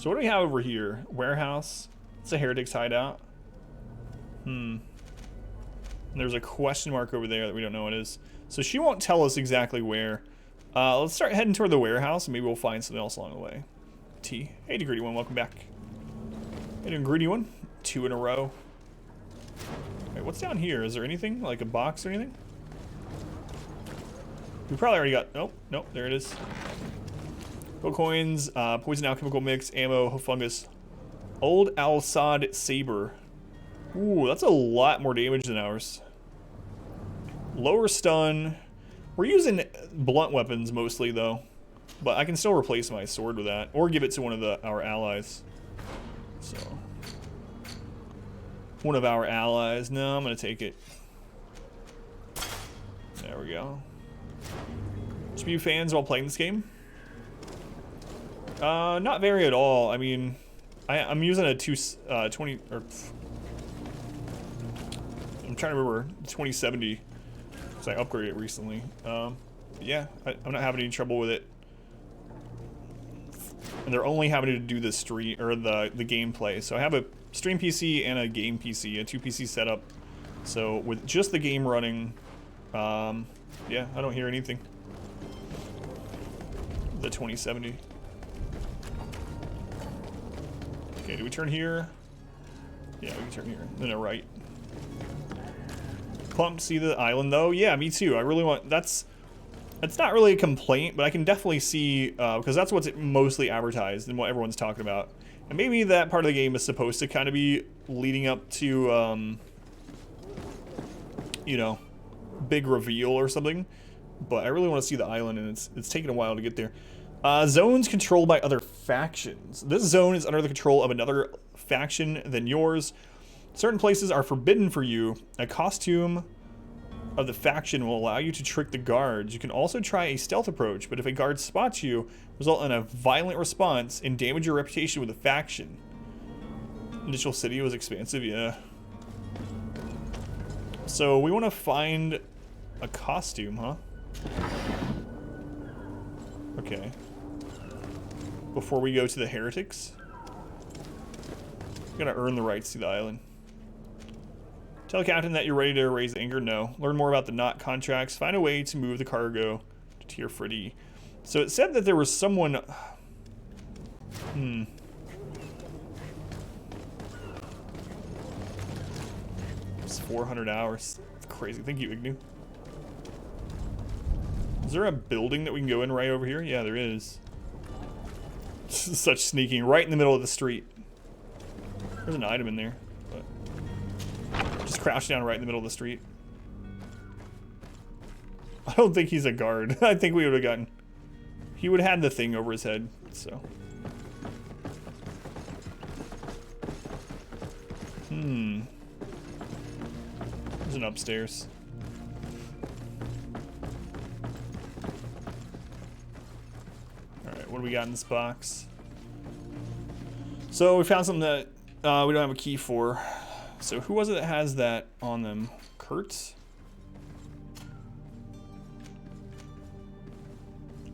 So what do we have over here? Warehouse. It's a heretic's hideout. There's a question mark over there that we don't know what it is. So she won't tell us exactly where. Let's start heading toward the warehouse, and maybe we'll find something else along the way. T. Hey, the Greedy One, welcome back. Hey, the Greedy One. 2 in a row. Wait, what's down here? Is there anything? Like a box or anything? We probably already got... Nope, nope, there it is. Gold coins, poison alchemical mix, ammo, fungus. Old Al-Sad Saber. Ooh, that's a lot more damage than ours. Lower stun. We're using blunt weapons mostly, though. But I can still replace my sword with that. Or give it to one of our allies. So. One of our allies. No, I'm going to take it. There we go. Spew fans while playing this game? Not very at all. I mean, I'm using a 20... or I'm trying to remember 2070 because I upgraded it recently. Yeah, I'm not having any trouble with it, and they're only having to do the stream or the gameplay. So I have a stream PC and a game PC, a 2 PC setup. So with just the game running, yeah, I don't hear anything. The 2070. Okay, do we turn here? Yeah, we can turn here. Then a right. Pumped to see the island though. Yeah, me too. I really want. That's not really a complaint, but I can definitely see because that's what's mostly advertised and what everyone's talking about. And maybe that part of the game is supposed to kind of be leading up to, you know, big reveal or something. But I really want to see the island, and it's taking a while to get there. Zones controlled by other factions. This zone is under the control of another faction than yours. Certain places are forbidden for you. A costume of the faction will allow you to trick the guards. You can also try a stealth approach, but if a guard spots you, result in a violent response and damage your reputation with the faction. Initial city was expansive, yeah. So we want to find a costume, huh? Okay. Before we go to the heretics. We're gonna earn the rights to the island. Tell the captain that you're ready to raise anger. No. Learn more about the knot contracts. Find a way to move the cargo to Tier 4D. So it said that there was someone... It's 400 hours. That's crazy. Thank you, Ignu. Is there a building that we can go in right over here? Yeah, there is. Such sneaking. Right in the middle of the street. There's an item in there. Just crouch down right in the middle of the street. I don't think he's a guard. I think we would have gotten... He would have had the thing over his head, so... There's an upstairs. Alright, what do we got in this box? So we found something that we don't have a key for. So who was it that has that on them? Kurt?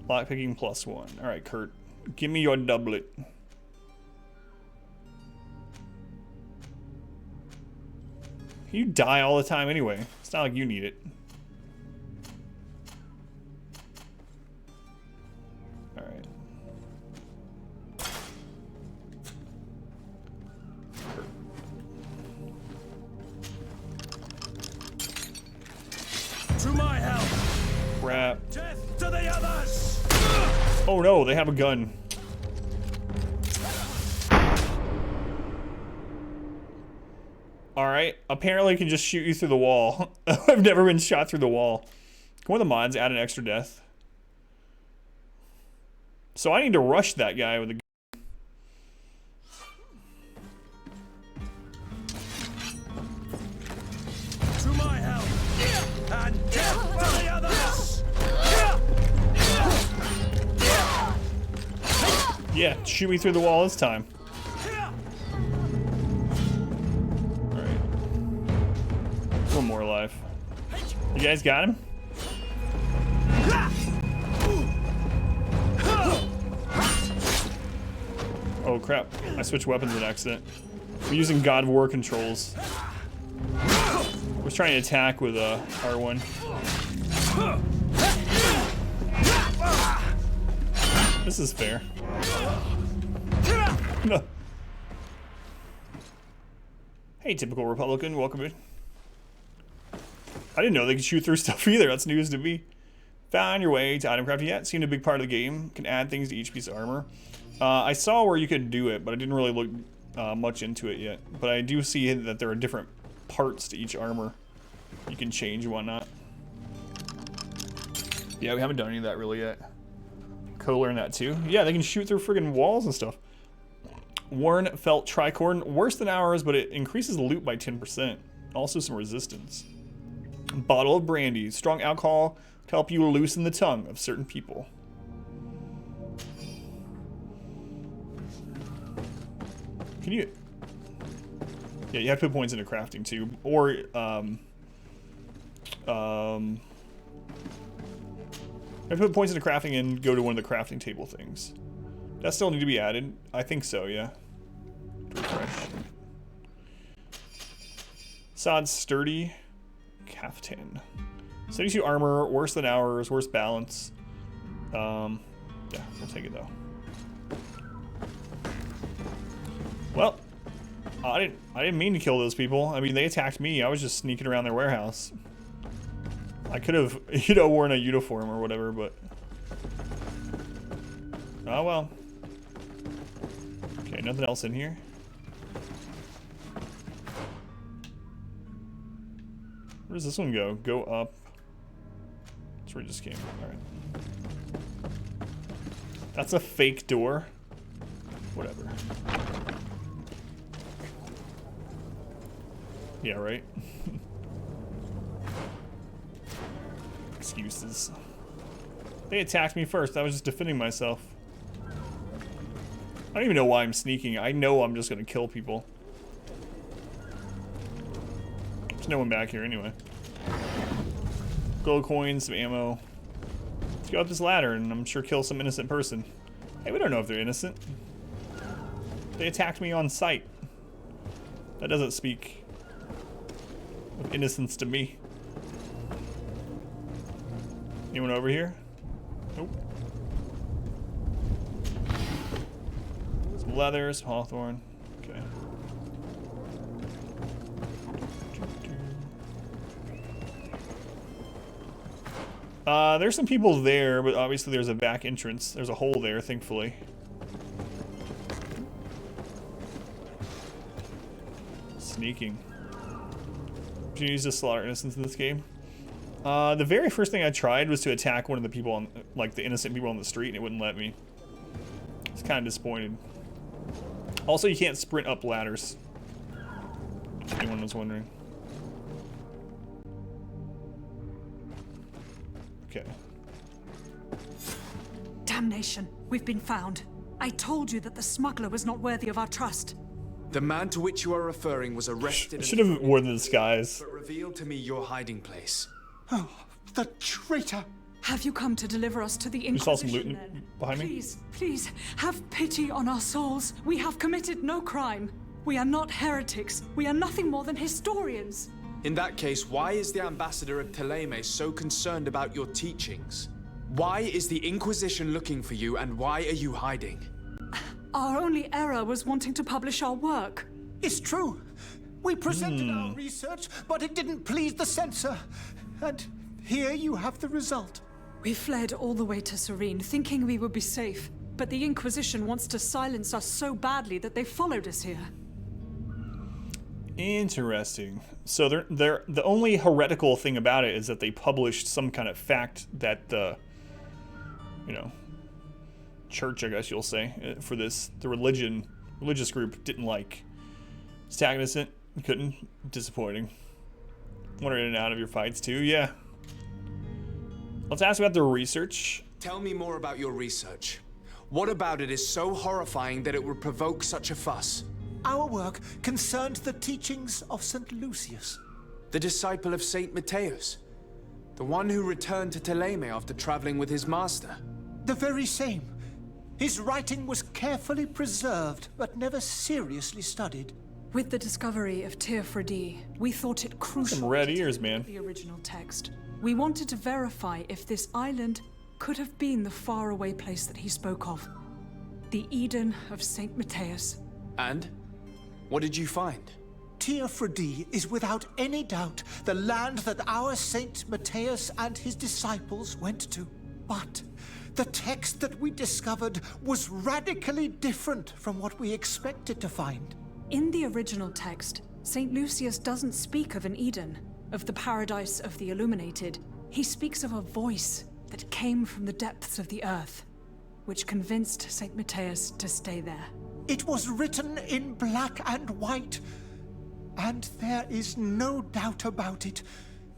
Lockpicking +1. Alright, Kurt. Give me your doublet. You die all the time anyway. It's not like you need it. Alright. To my help. Crap. Death to the others. Oh no, they have a gun. Alright, apparently it can just shoot you through the wall. I've never been shot through the wall. Can one of the mods add an extra death? So I need to rush that guy with a gun. To my help. And death to the others. Yeah, shoot me through the wall this time. Alright. One more alive. You guys got him? Oh crap, I switched weapons in accident. We're using God of War controls. I was trying to attack with R1. This is fair. No. Hey, typical Republican, welcome in. I didn't know they could shoot through stuff either. That's news to me. Found your way to item crafting yet? Seemed a big part of the game. Can add things to each piece of armor. I saw where you could do it, but I didn't really look much into it yet. But I do see that there are different parts to each armor you can change and whatnot. Yeah, we haven't done any of that really yet. Could learn that too. Yeah, they can shoot through friggin' walls and stuff. Worn felt tricorn, worse than ours, but it increases the loot by 10%. Also some resistance. Bottle of brandy, strong alcohol to help you loosen the tongue of certain people. Can you? Yeah, you have to put points into crafting too, or you have to put points into crafting and go to one of the crafting table things. That still need to be added. I think so, yeah. Refresh. Sod sturdy caftan. 72 armor, worse than ours, worse balance. Yeah, we'll take it though. Well, I didn't mean to kill those people. I mean, they attacked me. I was just sneaking around their warehouse. I could have, you know, worn a uniform or whatever, but oh well. Okay, nothing else in here. Where does this one go? Go up. That's where it just came. Alright. That's a fake door. Whatever. Yeah, right? Excuses. They attacked me first. I was just defending myself. I don't even know why I'm sneaking. I know I'm just gonna kill people. There's no one back here anyway. Gold coins, some ammo. Let's go up this ladder and I'm sure kill some innocent person. Hey, we don't know if they're innocent. They attacked me on sight. That doesn't speak of innocence to me. Anyone over here? Nope. Some leather, some hawthorn. Okay. There's some people there, but obviously there's a back entrance. There's a hole there, thankfully. Sneaking. Can you use to slaughter innocents in this game? The very first thing I tried was to attack one of the people on, like the innocent people on the street, and it wouldn't let me. I was kind of disappointed. Also, you can't sprint up ladders. If anyone was wondering. Okay. Damnation! We've been found. I told you that the smuggler was not worthy of our trust. The man to which you are referring was arrested. I should have worn the disguise. But revealed to me your hiding place. Oh, the traitor! Have you come to deliver us to the You saw some Inquisition, loot then? behind me? Please, please, have pity on our souls. We have committed no crime. We are not heretics. We are nothing more than historians. In that case, why is the ambassador of Teleme so concerned about your teachings? Why is the Inquisition looking for you, and why are you hiding? Our only error was wanting to publish our work. It's true. We presented our research, but it didn't please the censor. And here you have the result. We fled all the way to Serene, thinking we would be safe. But the Inquisition wants to silence us so badly that they followed us here. Interesting. So they're the only heretical thing about it is that they published some kind of fact that the, you know, church, I guess you'll say, for this, the religious group didn't like. It's innocent, couldn't, disappointing. Wander in and out of your fights too, yeah. Let's ask about the research. Tell me more about your research. What about it is so horrifying that it would provoke such a fuss? Our work concerned the teachings of St. Lucius. The disciple of Saint Mateus? The one who returned to Teleme after traveling with his master? The very same. His writing was carefully preserved, but never seriously studied. With the discovery of Teofredi, we thought it crucial Some red to ears, take man. the original text. We wanted to verify if this island could have been the faraway place that he spoke of. The Eden of St. Matthias. And? What did you find? Teofredi is without any doubt the land that our Saint Matthias and his disciples went to. But the text that we discovered was radically different from what we expected to find. In the original text, St. Lucius doesn't speak of an Eden, of the paradise of the illuminated. He speaks of a voice that came from the depths of the earth, which convinced St. Matthias to stay there. It was written in black and white, and there is no doubt about it.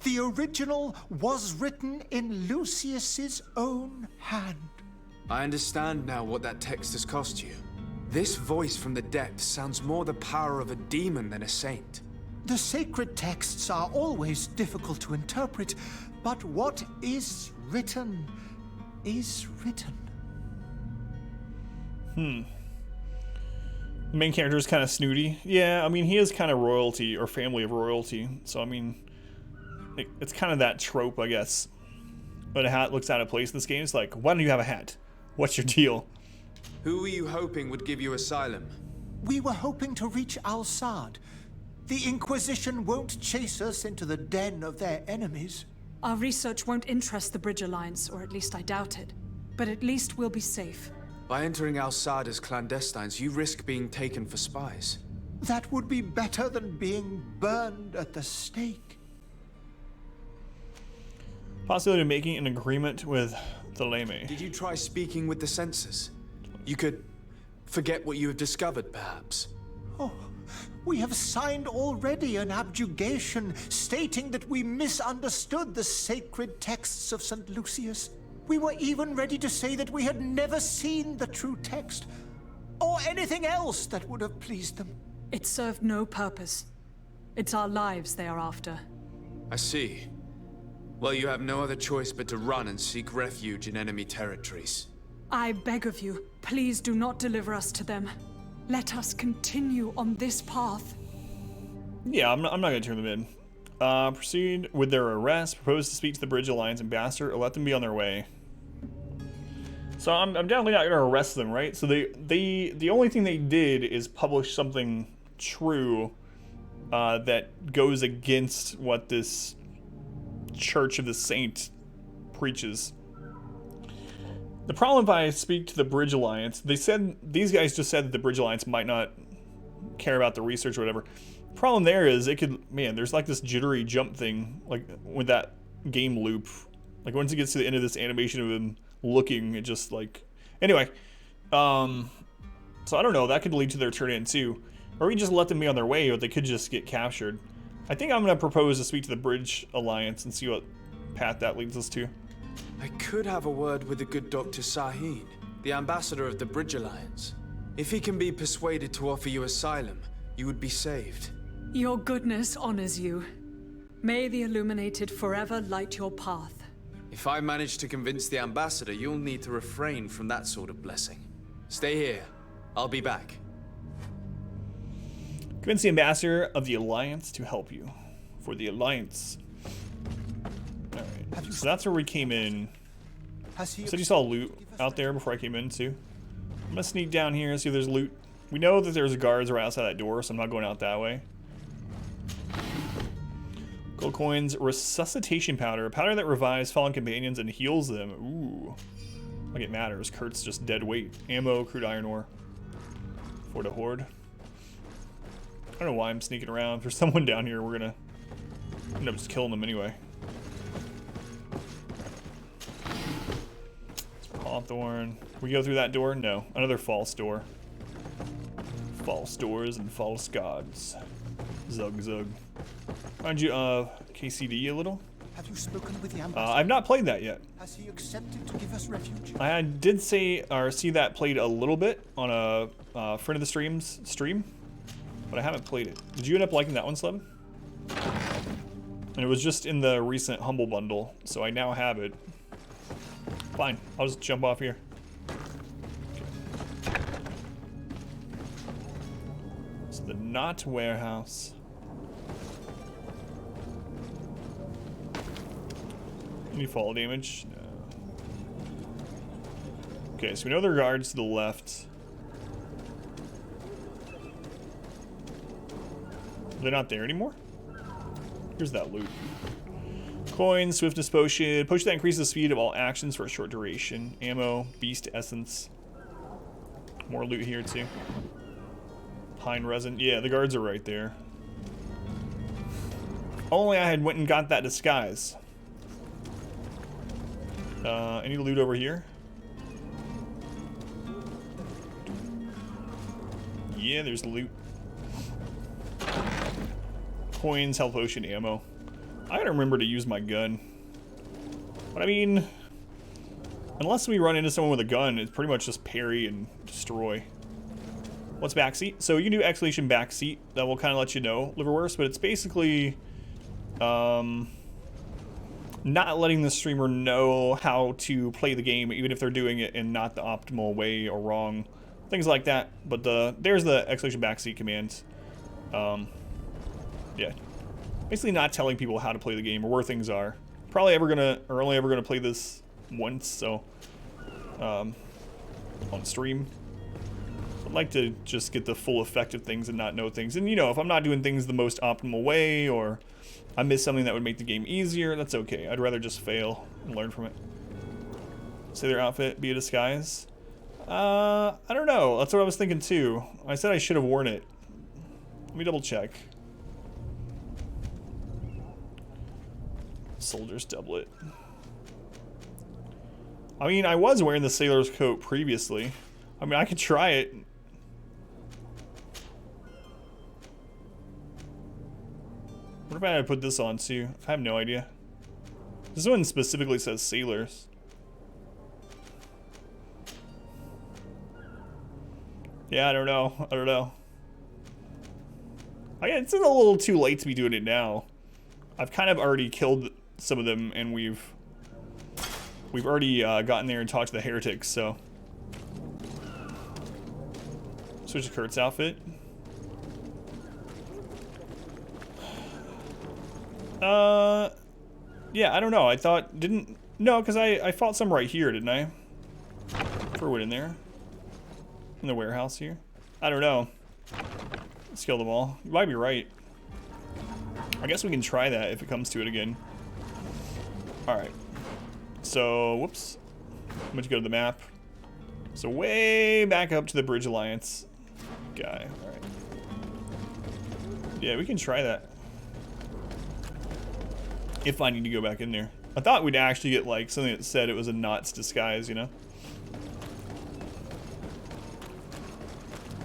The original was written in Lucius's own hand. I understand now what that text has cost you. This voice from the depths sounds more the power of a demon than a saint. The sacred texts are always difficult to interpret, but what is written is written. The main character is kind of snooty. Yeah, I mean, he is kind of royalty or family of royalty. So, I mean, it's kind of that trope, I guess. When a hat looks out of place in this game, it's like, why don't you have a hat? What's your deal? Who were you hoping would give you asylum? We were hoping to reach Al-Sad. The Inquisition won't chase us into the den of their enemies. Our research won't interest the Bridge Alliance, or at least I doubt it. But at least we'll be safe. By entering Al-Sad as clandestines, you risk being taken for spies. That would be better than being burned at the stake. Possibility of making an agreement with Theleme. Did you try speaking with the censors? You could forget what you have discovered, perhaps. Oh, we have signed already an abjugation stating that we misunderstood the sacred texts of St. Lucius. We were even ready to say that we had never seen the true text, or anything else that would have pleased them. It served no purpose. It's our lives they are after. I see. Well, you have no other choice but to run and seek refuge in enemy territories. I beg of you, please do not deliver us to them. Let us continue on this path. Yeah, I'm not going to turn them in. Proceed with their arrest. Propose to speak to the Bridge Alliance ambassador or let them be on their way. So I'm definitely not going to arrest them, right? So the only thing they did is publish something true that goes against what this Church of the Saint preaches. The problem if I speak to the Bridge Alliance, these guys just said that the Bridge Alliance might not care about the research or whatever. The problem there is there's like this jittery jump thing, like with that game loop. Like once it gets to the end of this animation of him looking, it just like, anyway. So I don't know, that could lead to their turn in too. Or we just let them be on their way, or they could just get captured. I think I'm going to propose to speak to the Bridge Alliance and see what path that leads us to. I could have a word with the good Dr. Sahin, the ambassador of the Bridge Alliance. If he can be persuaded to offer you asylum, you would be saved. Your goodness honors you. May the illuminated forever light your path. If I manage to convince the ambassador, you'll need to refrain from that sort of blessing. Stay here. I'll be back. Convince the ambassador of the Alliance to help you. For the Alliance. Alright, so that's where we came in. Said you saw loot out there before I came in too. I'm gonna sneak down here and see if there's loot. We know that there's guards right outside that door, so I'm not going out that way. Gold coins, resuscitation powder. A powder that revives fallen companions and heals them. Ooh. Like it matters. Kurt's just dead weight. Ammo, crude iron ore. For the horde. I don't know why I'm sneaking around. If there's someone down here, we're gonna end up just killing them anyway. Hawthorne. We go through that door? No. Another false door. False doors and false gods. Zug zug. Find you KCD a little? Have you spoken with the ambassador? I've not played that yet. Has he accepted to give us refuge? I did see that played a little bit on a friend of the stream's stream, but I haven't played it. Did you end up liking that one, Sleb? And it was just in the recent Humble Bundle, so I now have it. Fine, I'll just jump off here. Okay. not warehouse. Any fall damage? No. Okay, so we know there are guards to the left. They're not there anymore? Here's that loot. Coin, swiftness potion. Potion that increases the speed of all actions for a short duration. Ammo, beast essence. More loot here too. Pine resin. Yeah, the guards are right there. Only I had went and got that disguise. Any loot over here? Yeah, there's loot. Coins, health potion, ammo. I gotta remember to use my gun. But I mean, unless we run into someone with a gun, it's pretty much just parry and destroy. What's backseat? So you can do exclamation backseat. That will kind of let you know liverwurst, but it's basically not letting the streamer know how to play the game, even if they're doing it in not the optimal way or wrong. Things like that. But there's the exclamation backseat command. Yeah. Basically not telling people how to play the game or where things are. Probably only ever gonna play this once, so on stream. I'd like to just get the full effect of things and not know things. And you know, if I'm not doing things the most optimal way or I miss something that would make the game easier, that's okay. I'd rather just fail and learn from it. Say their outfit be a disguise. I don't know. That's what I was thinking too. I said I should have worn it. Let me double check. Soldier's doublet. I mean, I was wearing the sailor's coat previously. I mean, I could try it. What if I had to put this on too? I have no idea. This one specifically says sailors. Yeah, I don't know. I don't know. It's a little too late to be doing it now. I've kind of already killed some of them, and we've already gotten there and talked to the heretics, so. Switch to Kurt's outfit. Yeah, I don't know. I thought, no, because I fought some right here, didn't I? Throw it in there. In the warehouse here. I don't know. Let's kill them all. You might be right. I guess we can try that if it comes to it again. Alright. So, whoops. I'm going to go to the map. So way back up to the Bridge Alliance guy. Alright. Yeah, we can try that. If I need to go back in there. I thought we'd actually get like something that said it was a Knots disguise, you know?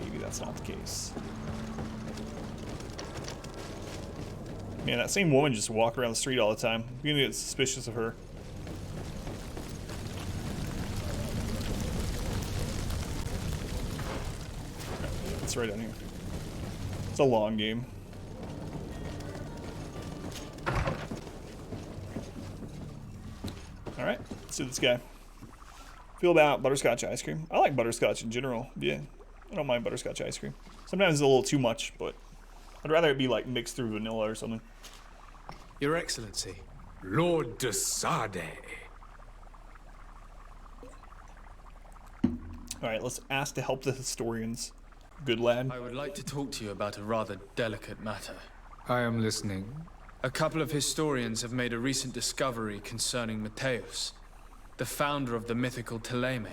Maybe that's not the case. Man, that same woman just walk around the street all the time. I'm beginning to get suspicious of her. It's right down here. It's a long game. Alright, let's do this guy. Feel about butterscotch ice cream. I like butterscotch in general. Yeah, I don't mind butterscotch ice cream. Sometimes it's a little too much, but I'd rather it be like mixed through vanilla or something. Your Excellency. Lord de Sade. Alright, let's ask to help the historians. Good lad. I would like to talk to you about a rather delicate matter. I am listening. A couple of historians have made a recent discovery concerning Mateus, the founder of the mythical Teleme.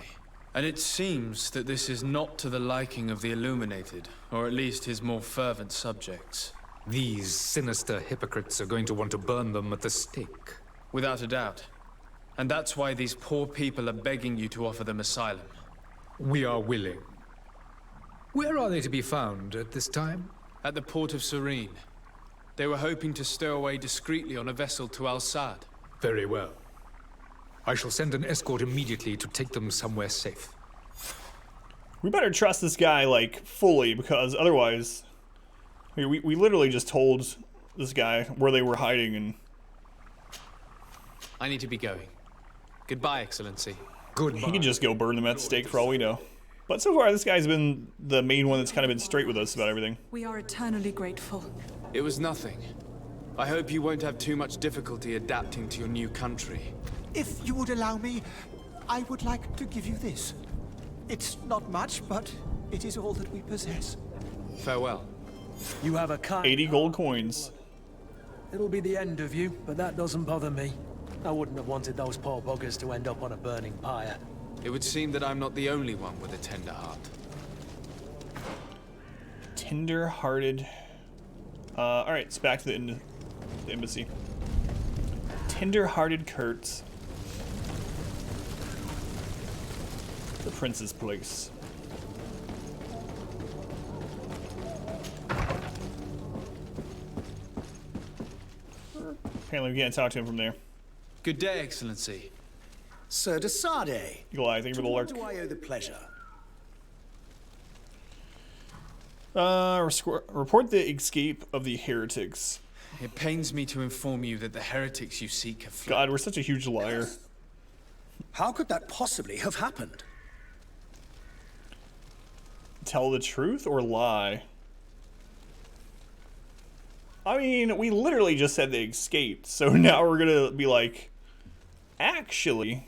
And it seems that this is not to the liking of the Illuminated, or at least his more fervent subjects. These sinister hypocrites are going to want to burn them at the stake. Without a doubt. And that's why these poor people are begging you to offer them asylum. We are willing. Where are they to be found at this time? At the port of Serene. They were hoping to stow away discreetly on a vessel to Al-Sad. Very well. I shall send an escort immediately to take them somewhere safe. We better trust this guy, like, fully, because otherwise... We literally just told this guy where they were hiding, and... I need to be going. Goodbye, Excellency. Goodbye. He can just go burn them at the stake for all we know. But so far, this guy's been the main one that's kind of been straight with us about everything. We are eternally grateful. It was nothing. I hope you won't have too much difficulty adapting to your new country. If you would allow me, I would like to give you this. It's not much, but it is all that we possess. Farewell. You have a kind 80 gold coins. It'll be the end of you, but that doesn't bother me. I wouldn't have wanted those poor buggers to end up on a burning pyre. It would seem that I'm not the only one with a tender heart. Tender-hearted. Alright, it's back to the embassy. Tender-hearted Kurt. The prince's place. Apparently we can't talk to him from there. Good day, Excellency. Sir de Sardet. Eli, thank you for the lurk. Do I owe the pleasure? Report the escape of the heretics. It pains me to inform you that the heretics you seek have fled. God, we're such a huge liar. How could that possibly have happened? Tell the truth or lie? I mean, we literally just said they escaped, so now we're gonna be like, actually,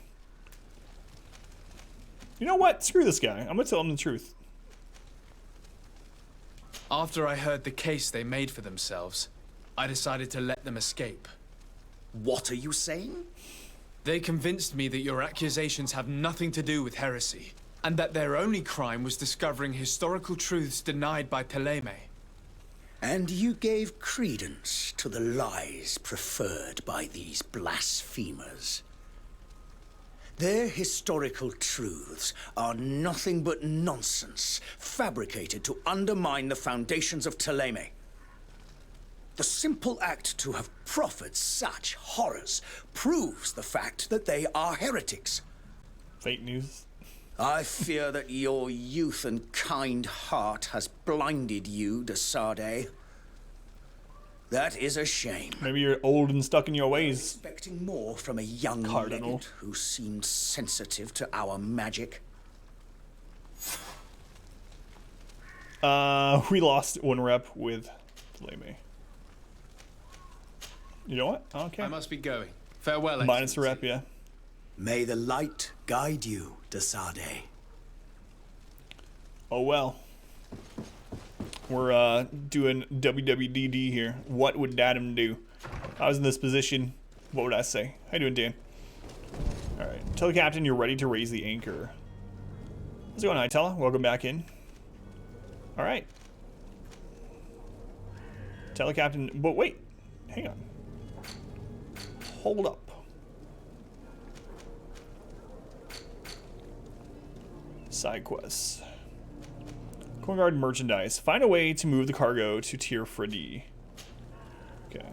you know what? Screw this guy. I'm gonna tell him the truth. After I heard the case they made for themselves, I decided to let them escape. What are you saying? They convinced me that your accusations have nothing to do with heresy, and that their only crime was discovering historical truths denied by Ptolemy. And you gave credence to the lies preferred by these blasphemers. Their historical truths are nothing but nonsense, fabricated to undermine the foundations of Ptolemy. The simple act to have proffered such horrors proves the fact that they are heretics. Fake news. I fear that your youth and kind heart has blinded you, de Sardet. That is a shame. Maybe you're old and stuck in your ways. Expecting more from a young Cardinal. legate who seemed sensitive to our magic. We lost one rep with Ptolemy. You know what? Okay. I must be going. Farewell, Minus a rep, Excellency. yeah. May the light guide you, de Sardet. Oh well. We're doing WWDD here. What would Adam do? If I was in this position, what would I say? How you doing, Dan? Alright. Tell the captain you're ready to raise the anchor. How's it going, Itella? Welcome back in. Alright. Tell the captain, but wait. Hang on. Hold up. Side quests. Coinguard merchandise. Find a way to move the cargo to tier 4D. Okay.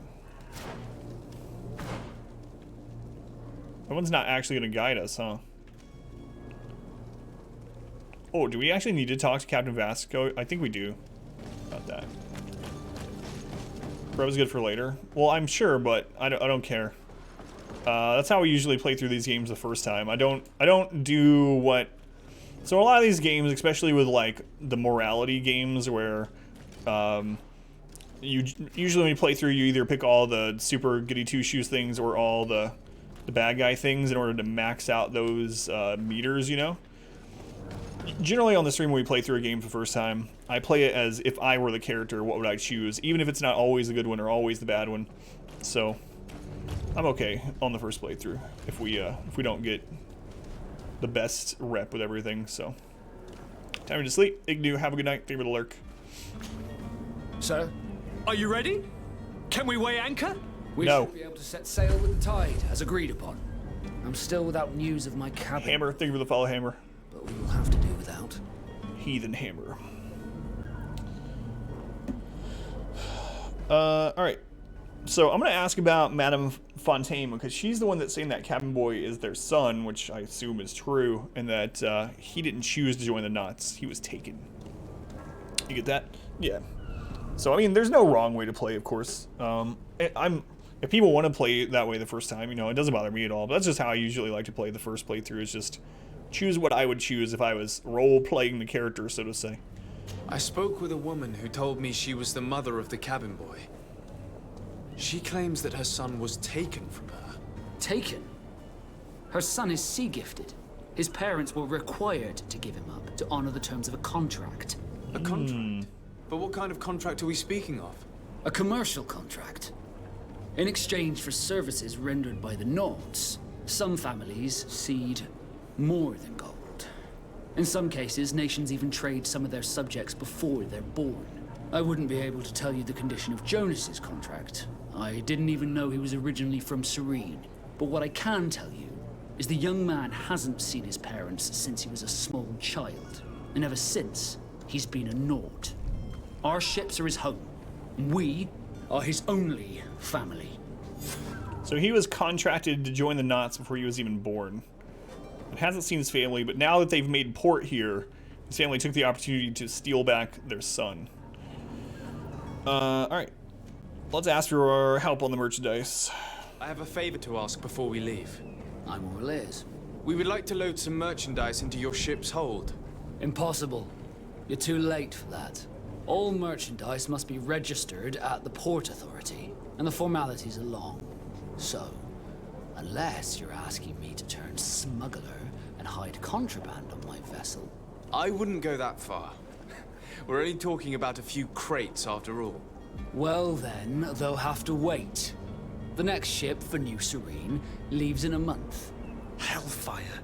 That one's not actually going to guide us, huh? Oh, do we actually need to talk to Captain Vasco? I think we do. About that. Brev's good for later. Well, I'm sure, but I don't care. That's how we usually play through these games the first time. I don't do what... So a lot of these games, especially with like the morality games where usually when you play through, you either pick all the super goody two-shoes things or all the bad guy things in order to max out those meters, you know? Generally on the stream when we play through a game for the first time, I play it as if I were the character, what would I choose? Even if it's not always the good one or always the bad one. So I'm okay on the first playthrough if we don't get the best rep with everything, so. Time to sleep. Ignu, have a good night. Thank you for the lurk. Sir, are you ready? Can we weigh anchor? We No. should be able to set sail with the tide, as agreed upon. I'm still without news of my cabin, Hammer, thank you for the follow, Hammer. but we will have to do without. Heathen Hammer. Alright. So I'm going to ask about Madame Fontaine, because she's the one that's saying that Cabin Boy is their son, which I assume is true, and that he didn't choose to join the Knots. He was taken. You get that? Yeah. So, I mean, there's no wrong way to play, of course. If people want to play that way the first time, you know, it doesn't bother me at all. But that's just how I usually like to play the first playthrough, is just choose what I would choose if I was role-playing the character, so to say. I spoke with a woman who told me she was the mother of the cabin boy. She claims that her son was taken from her. Taken? Her son is sea-gifted. His parents were required to give him up to honor the terms of a contract. A contract? But what kind of contract are we speaking of? A commercial contract. In exchange for services rendered by the Nords, some families cede more than gold. In some cases, nations even trade some of their subjects before they're born. I wouldn't be able to tell you the condition of Jonas's contract. I didn't even know he was originally from Serene. But what I can tell you is the young man hasn't seen his parents since he was a small child. And ever since, he's been a Nord. Our ships are his home. We are his only family. So he was contracted to join the Knots before he was even born. And hasn't seen his family, but now that they've made port here, his family took the opportunity to steal back their son. Alright. Let's ask for help on the merchandise. I have a favor to ask before we leave. I'm all ears. We would like to load some merchandise into your ship's hold. Impossible. You're too late for that. All merchandise must be registered at the Port Authority, and the formalities are long. So, unless you're asking me to turn smuggler and hide contraband on my vessel. I wouldn't go that far. We're only talking about a few crates after all. Well then, they'll have to wait. The next ship for New Serene leaves in a month. Hellfire.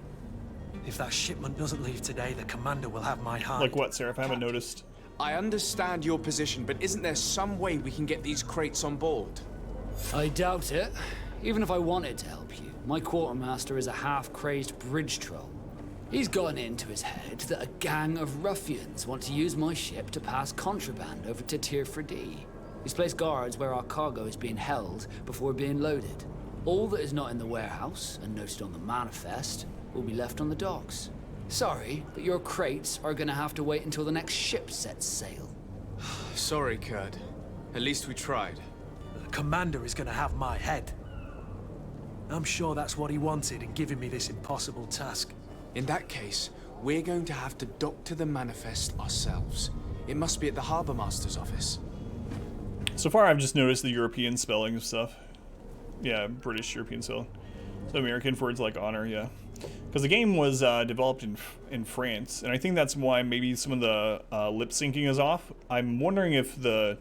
If that shipment doesn't leave today, the commander will have my hide. Like what, Seraph? I haven't noticed. I understand your position, but isn't there some way we can get these crates on board? I doubt it. Even if I wanted to help you, my quartermaster is a half-crazed bridge troll. He's gotten into his head that a gang of ruffians want to use my ship to pass contraband over to Tier 4D. He's placed guards where our cargo is being held before being loaded. All that is not in the warehouse and noted on the manifest will be left on the docks. Sorry, but your crates are gonna have to wait until the next ship sets sail. Sorry, Kurt. At least we tried. The commander is gonna have my head. I'm sure that's what he wanted in giving me this impossible task. In that case, we're going to have to dock to the manifest ourselves. It must be at the Harbour Master's office. So far, I've just noticed the European spelling of stuff. Yeah, British European spelling. So American for words like honor, yeah. Because the game was developed in France, and I think that's why maybe some of the lip syncing is off. I'm wondering if the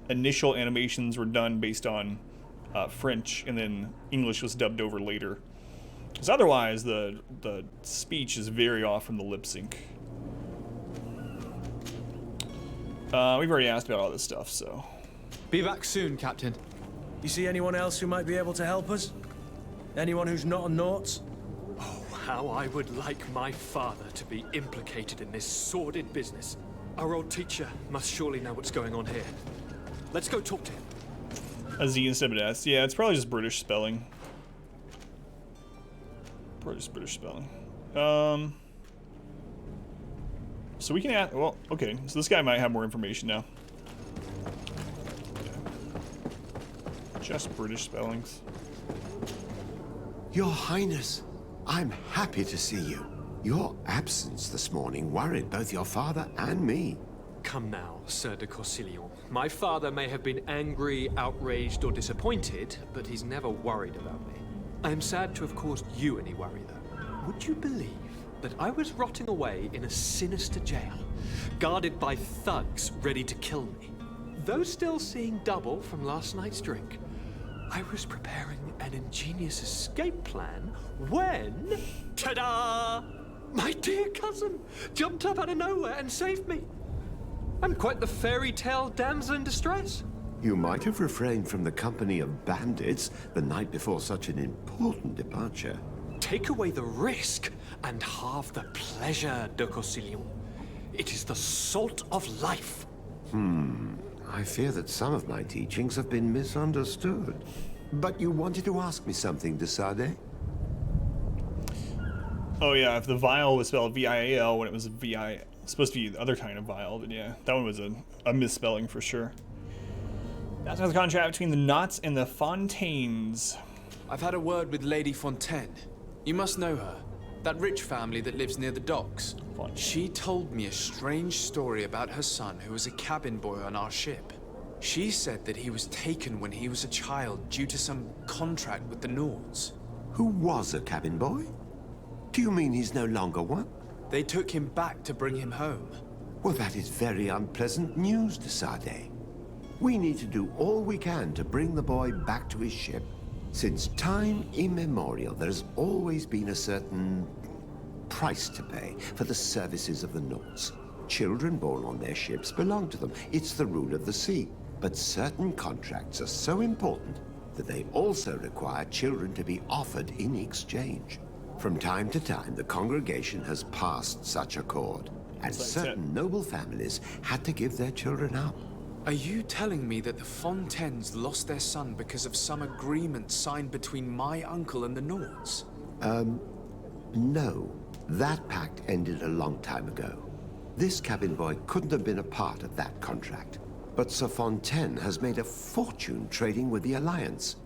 initial animations were done based on French, and then English was dubbed over later. Because otherwise, the speech is very off from the lip sync. We've already asked about all this stuff, so. Be back soon, Captain. You see anyone else who might be able to help us? Anyone who's not a Naut? Oh, how I would like my father to be implicated in this sordid business. Our old teacher must surely know what's going on here. Let's go talk to him. A Z instead of an S. Yeah, it's probably just British spelling. British spelling. So we can add. Well, okay. So this guy might have more information now. Just British spellings. Your Highness, I'm happy to see you. Your absence this morning worried both your father and me. Come now, Sir de Corsilion. My father may have been angry, outraged, or disappointed, but he's never worried about me. I am sad to have caused you any worry, though. Would you believe that I was rotting away in a sinister jail, guarded by thugs ready to kill me? Though still seeing double from last night's drink, I was preparing an ingenious escape plan when... Ta-da! My dear cousin jumped up out of nowhere and saved me. I'm quite the fairy tale damsel in distress. You might have refrained from the company of bandits the night before such an important departure. Take away the risk and halve the pleasure, de Corsilion. It is the salt of life. I fear that some of my teachings have been misunderstood. But you wanted to ask me something, de Sade? Oh yeah, if the vial was spelled V-I-A-L when it was supposed to be the other kind of vial, then yeah, that one was a misspelling for sure. That's the contract between the Knots and the Fontaines. I've had a word with Lady Fontaine. You must know her. That rich family that lives near the docks. Fontaine. She told me a strange story about her son who was a cabin boy on our ship. She said that he was taken when he was a child due to some contract with the Nords. Who was a cabin boy? Do you mean he's no longer one? They took him back to bring him home. Well, that is very unpleasant news, de Sade. We need to do all we can to bring the boy back to his ship. Since time immemorial, there has always been a certain price to pay for the services of the Nords. Children born on their ships belong to them. It's the rule of the sea. But certain contracts are so important that they also require children to be offered in exchange. From time to time, the congregation has passed such accord, and certain noble families had to give their children up. Are you telling me that the Fontaines lost their son because of some agreement signed between my uncle and the Nords? No. That pact ended a long time ago. This cabin boy couldn't have been a part of that contract. But Sir Fontaine has made a fortune trading with the Alliance,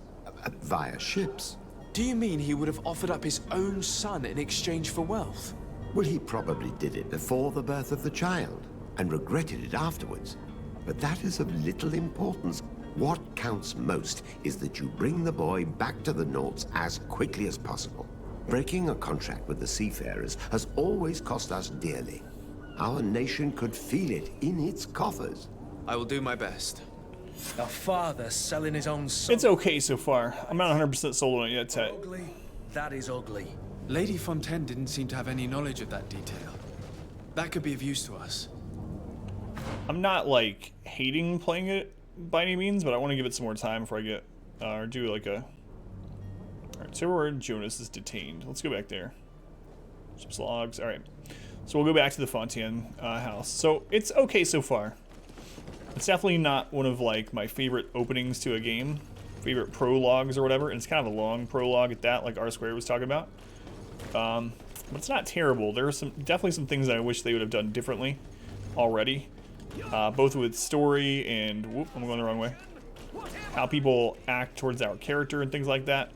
via ships. Do you mean he would have offered up his own son in exchange for wealth? Well, he probably did it before the birth of the child, and regretted it afterwards. But that is of little importance. What counts most is that you bring the boy back to the Nords as quickly as possible. Breaking a contract with the seafarers has always cost us dearly. Our nation could feel it in its coffers. I will do my best. A father selling his own son. It's okay so far. I'm not 100% sold on it yet, Ted. Ugly. That is ugly. Lady Fontaine didn't seem to have any knowledge of that detail. That could be of use to us. I'm not, like, hating playing it by any means, but I want to give it some more time before I get, or do, like, a... Alright, so where Jonas is detained. Let's go back there. Ship's logs. Alright. So we'll go back to the Fontaine house. So, it's okay so far. It's definitely not one of, like, my favorite openings to a game. Favorite prologues or whatever. And it's kind of a long prologue at that, like R-Squared was talking about. But it's not terrible. There are definitely some things that I wish they would have done differently already. Both with story and... Whoop, I'm going the wrong way. How people act towards our character and things like that.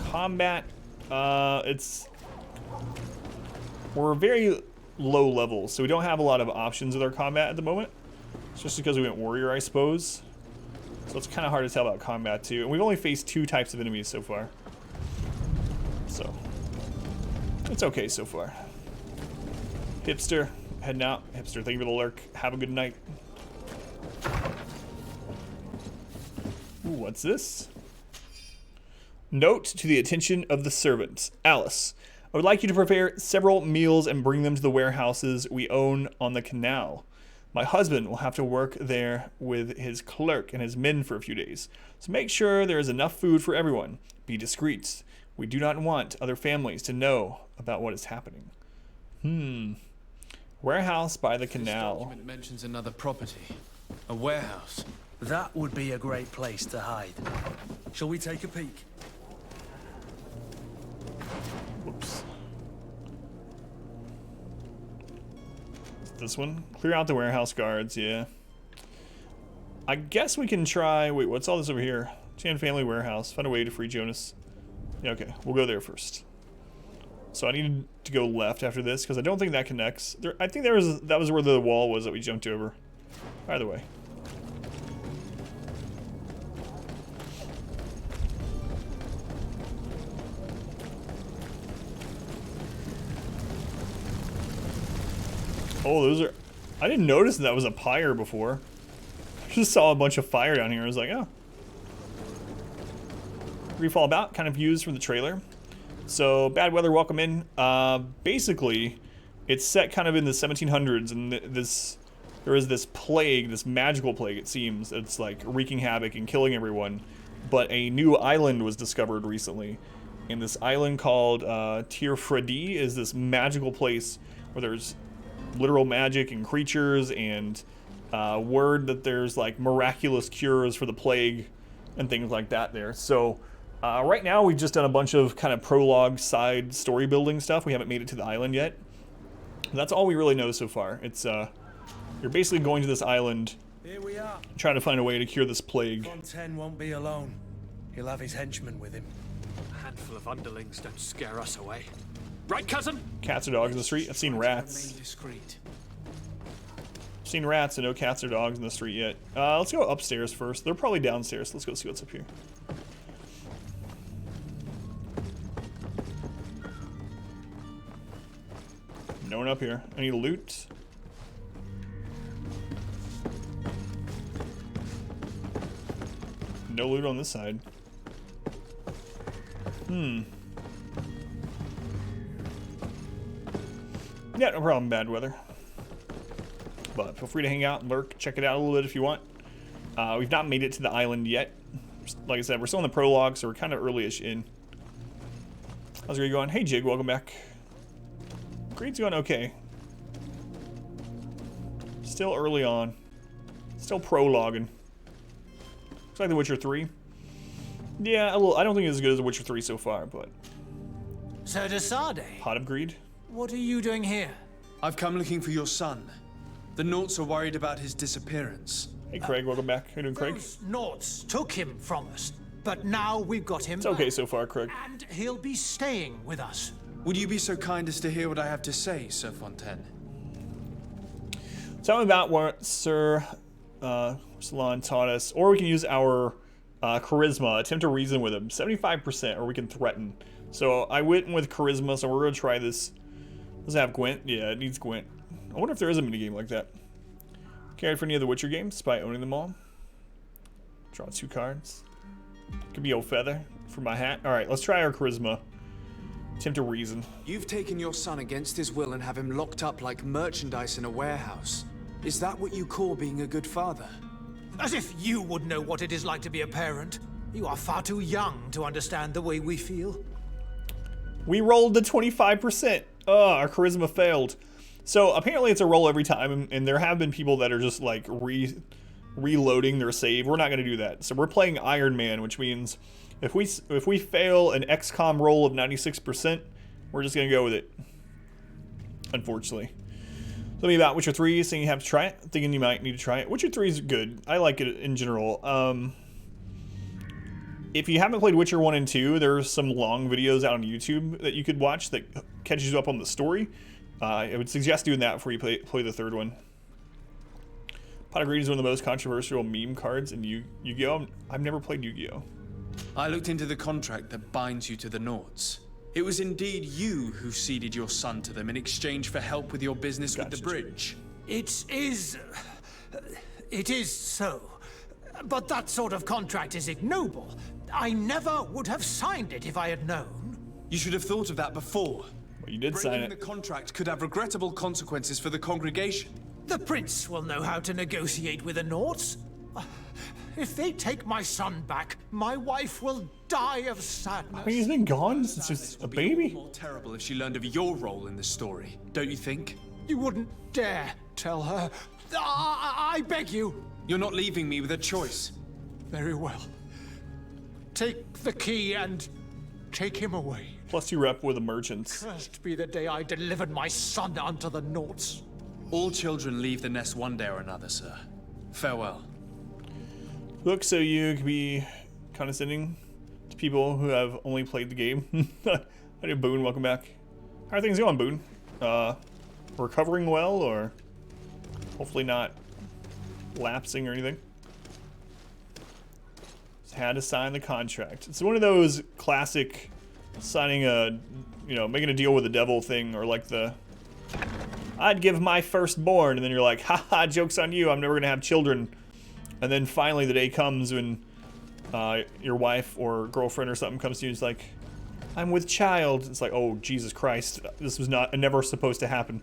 Combat, we're very low level, so we don't have a lot of options with our combat at the moment. It's just because we went warrior, I suppose. So it's kind of hard to tell about combat too. And we've only faced 2 types of enemies so far. So it's okay so far. Hipster, heading out. Hipster, thank you for the lurk. Have a good night. Ooh, what's this? Note to the attention of the servants. Alice, I would like you to prepare several meals and bring them to the warehouses we own on the canal. My husband will have to work there with his clerk and his men for a few days. So make sure there is enough food for everyone. Be discreet. We do not want other families to know about what is happening. Warehouse by the canal. This document mentions another property. A warehouse. That would be a great place to hide. Shall we take a peek? Whoops. This one? Clear out the warehouse guards, yeah. I guess we can try... Wait, what's all this over here? Chan family warehouse. Find a way to free Jonas. Yeah, okay. We'll go there first. So I need to go left after this, because I don't think that connects. I think that was where the wall was that we jumped over. Either way. Oh, those are... I didn't notice that was a pyre before. I just saw a bunch of fire down here. I was like, oh. Greedfall About, kind of views from the trailer. So, bad weather, welcome in. Basically, it's set kind of in the 1700s, and there is this plague, this magical plague, it seems. It's like wreaking havoc and killing everyone. But a new island was discovered recently. And this island called Tirfredi is this magical place where there's literal magic and creatures and word that there's like miraculous cures for the plague and things like that there. So right now we've just done a bunch of kind of prologue side story building stuff. We haven't made it to the island yet. That's all we really know so far. It's you're basically going to this island, Here we are. trying to find a way to cure this plague. Fontaine won't be alone. He'll have his henchmen with him. A handful of underlings don't scare us away. Right, cousin? Cats or dogs in the street? I've seen rats. Discreet. I've seen rats and no cats or dogs in the street yet. Let's go upstairs first. They're probably downstairs. Let's go see what's up here. No one up here. Any loot? No loot on this side. Yeah, no problem, bad weather. But feel free to hang out and lurk, check it out a little bit if you want. We've not made it to the island yet. Like I said, we're still in the prologue, so we're kind of early-ish in. How's Greed going? Hey, Jig, welcome back. Greed's going okay. Still early on. Still prologuing. It's like The Witcher 3. Yeah, I don't think it's as good as The Witcher 3 so far, but... Sir Desade, Pot of Greed? what are you doing here? I've come looking for your son. The Naughts are worried about his disappearance. Hey, Craig, welcome back. How you doing, Craig? Those Naughts took him from us, but now we've got him It's okay back, so far, Craig. and he'll be staying with us. Would you be so kind as to hear what I have to say, Sir Fontaine? Tell me about what Sir Salon taught us, or we can use our charisma, attempt to reason with him, 75%, or we can threaten. So I went with charisma, so we're gonna try this. Does it have Gwent? Yeah, it needs Gwent. I wonder if there is a minigame like that. Carried for any of the Witcher games by owning them all. Draw 2 cards. Could be old feather for my hat. All right, let's try our charisma. Attempt to reason. You've taken your son against his will and have him locked up like merchandise in a warehouse. Is that what you call being a good father? As if you would know what it is like to be a parent. You are far too young to understand the way we feel. We rolled the 25%. Our charisma failed. So apparently it's a roll every time, and there have been people that are just like reloading their save. We're not going to do that. So we're playing Iron Man, which means if we fail an XCOM roll of 96%, we're just going to go with it. Unfortunately. Tell me about Witcher 3, saying you have to try it. Thinking you might need to try it. Witcher 3 is good. I like it in general. If you haven't played Witcher 1 and 2, there's some long videos out on YouTube that you could watch that catches you up on the story. I would suggest doing that before you play the third one. Pot of Greed is one of the most controversial meme cards in Yu-Gi-Oh! I've never played Yu-Gi-Oh! I looked into the contract that binds you to the Naughts. It was indeed you who ceded your son to them in exchange for help with your business with the bridge. It is so. But that sort of contract is ignoble. I never would have signed it if I had known. You should have thought of that before. Well, you did sign Breaking it. the contract could have regrettable consequences for the congregation. The prince will know how to negotiate with the Naughts. If they take my son back, my wife will die of sadness. I mean, he's been gone since he was a baby. More terrible if she learned of your role in the story, don't you think? You wouldn't dare tell her. I beg you. You're not leaving me with a choice. Very well. Take the key and take him away. +2 rep with the merchants. Cursed be the day I delivered my son unto the Naughts. All children leave the nest one day or another, sir. Farewell. Look, so you can be condescending to people who have only played the game. Hi, Boone, welcome back. How are things going, Boone? Recovering well, or hopefully not lapsing or anything? Just had to sign the contract. It's one of those classic signing a, making a deal with the devil thing, or like the I'd give my firstborn, and then you're like, haha, joke's on you, I'm never gonna have children. And then finally the day comes when your wife or girlfriend or something comes to you and is like, I'm with child. It's like, oh, Jesus Christ. This was never supposed to happen.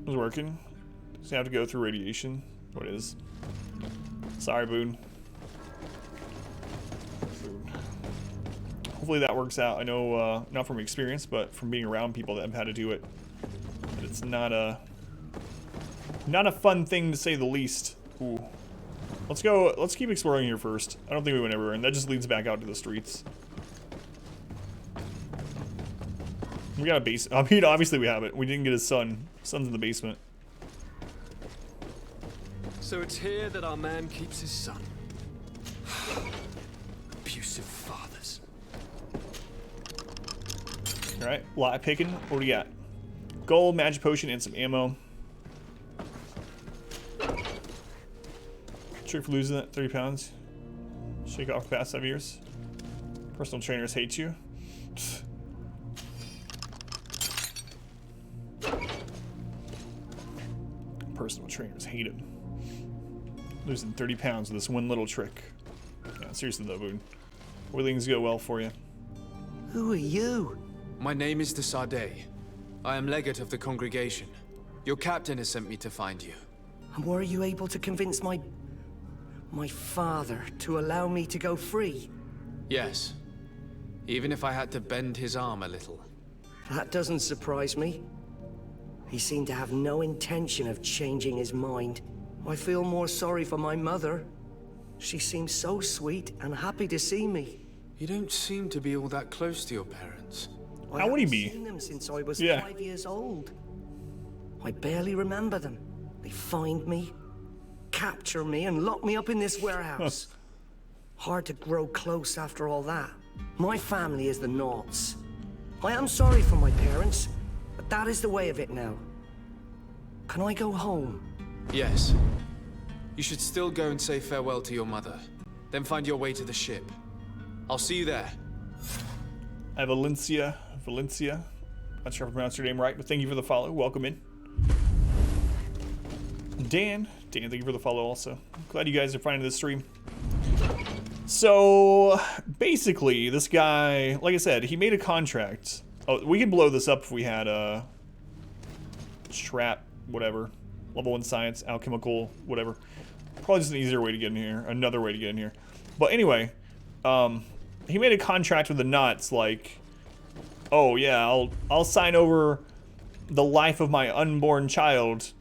It was working. Just have to go through radiation. What is? Sorry, Boone. Hopefully that works out. I know, not from experience, but from being around people that have had to do it. But it's not a fun thing to say the least. Ooh. Let's keep exploring here first. I don't think we went everywhere, and that just leads back out to the streets. We got a base. I mean, obviously we have it. We didn't get his son. Son's in the basement. So it's here that our man keeps his son. Abusive fathers. Alright, lot picking. What do you got? Gold, magic potion, and some ammo. Trick for losing that 30 pounds. Shake off the past 7 years. Personal trainers hate you. Personal trainers hate him. Losing 30 pounds with this one little trick. Yeah, seriously though, Boone. Where things go well for you. Who are you? My name is de Sade. I am legate of the congregation. Your captain has sent me to find you. And were you able to convince my father to allow me to go free? Yes. Even if I had to bend his arm a little. That doesn't surprise me. He seemed to have no intention of changing his mind. I feel more sorry for my mother. She seems so sweet and happy to see me. You don't seem to be all that close to your parents. How would he be? I haven't seen them since I was Yeah. 5 years old. I barely remember them. They find me, capture me, and lock me up in this warehouse. Hard to grow close after all that. My family is the Naughts. I am sorry for my parents, but that is the way of it now. Can I go home? Yes. You should still go and say farewell to your mother. Then find your way to the ship. I'll see you there. Valencia. Not sure if I pronounced your name right, but thank you for the follow. Welcome in. Dan, thank you for the follow also. Glad you guys are finding this stream. So, basically, this guy, like I said, he made a contract. Oh, we could blow this up if we had a trap, whatever. Level 1 science, alchemical, whatever. Probably just an easier way to get in here. Another way to get in here. But anyway, he made a contract with the Knots, like, oh yeah, I'll sign over the life of my unborn child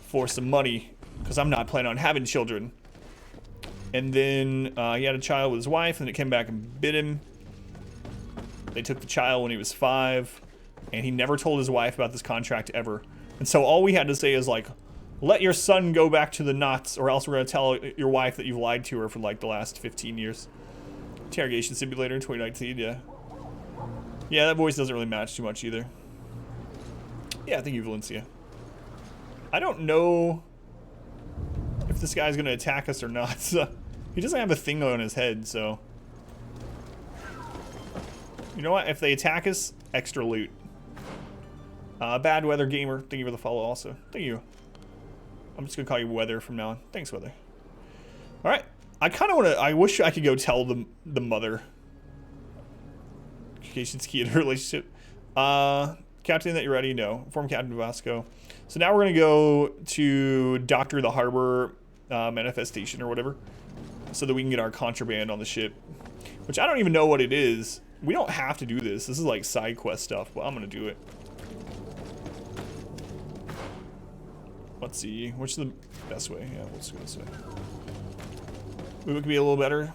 for some money, because I'm not planning on having children. And then he had a child with his wife, and it came back and bit him. They took the child when he was 5, and he never told his wife about this contract ever. And so all we had to say is like, let your son go back to the Knots, or else we're going to tell your wife that you've lied to her for like the last 15 years. Interrogation Simulator in 2019, yeah. Yeah, that voice doesn't really match too much either. Yeah, thank you, Valencia. I don't know if this guy's going to attack us or not. He doesn't have a thing on his head, so... You know what? If they attack us, extra loot. Bad Weather Gamer, thank you for the follow also. Thank you. I'm just going to call you Weather from now on. Thanks, Weather. Alright. I kind of want to... I wish I could go tell the mother. Communication's key in a relationship. Captain, that you're ready? No. Inform Captain Vasco. So now we're going to go to Doctor the Harbor manifestation or whatever. So that we can get our contraband on the ship. Which I don't even know what it is. We don't have to do this. This is like side quest stuff, but I'm going to do it. Let's see. Which is the best way? Yeah, let's go this way. Maybe it could be a little better.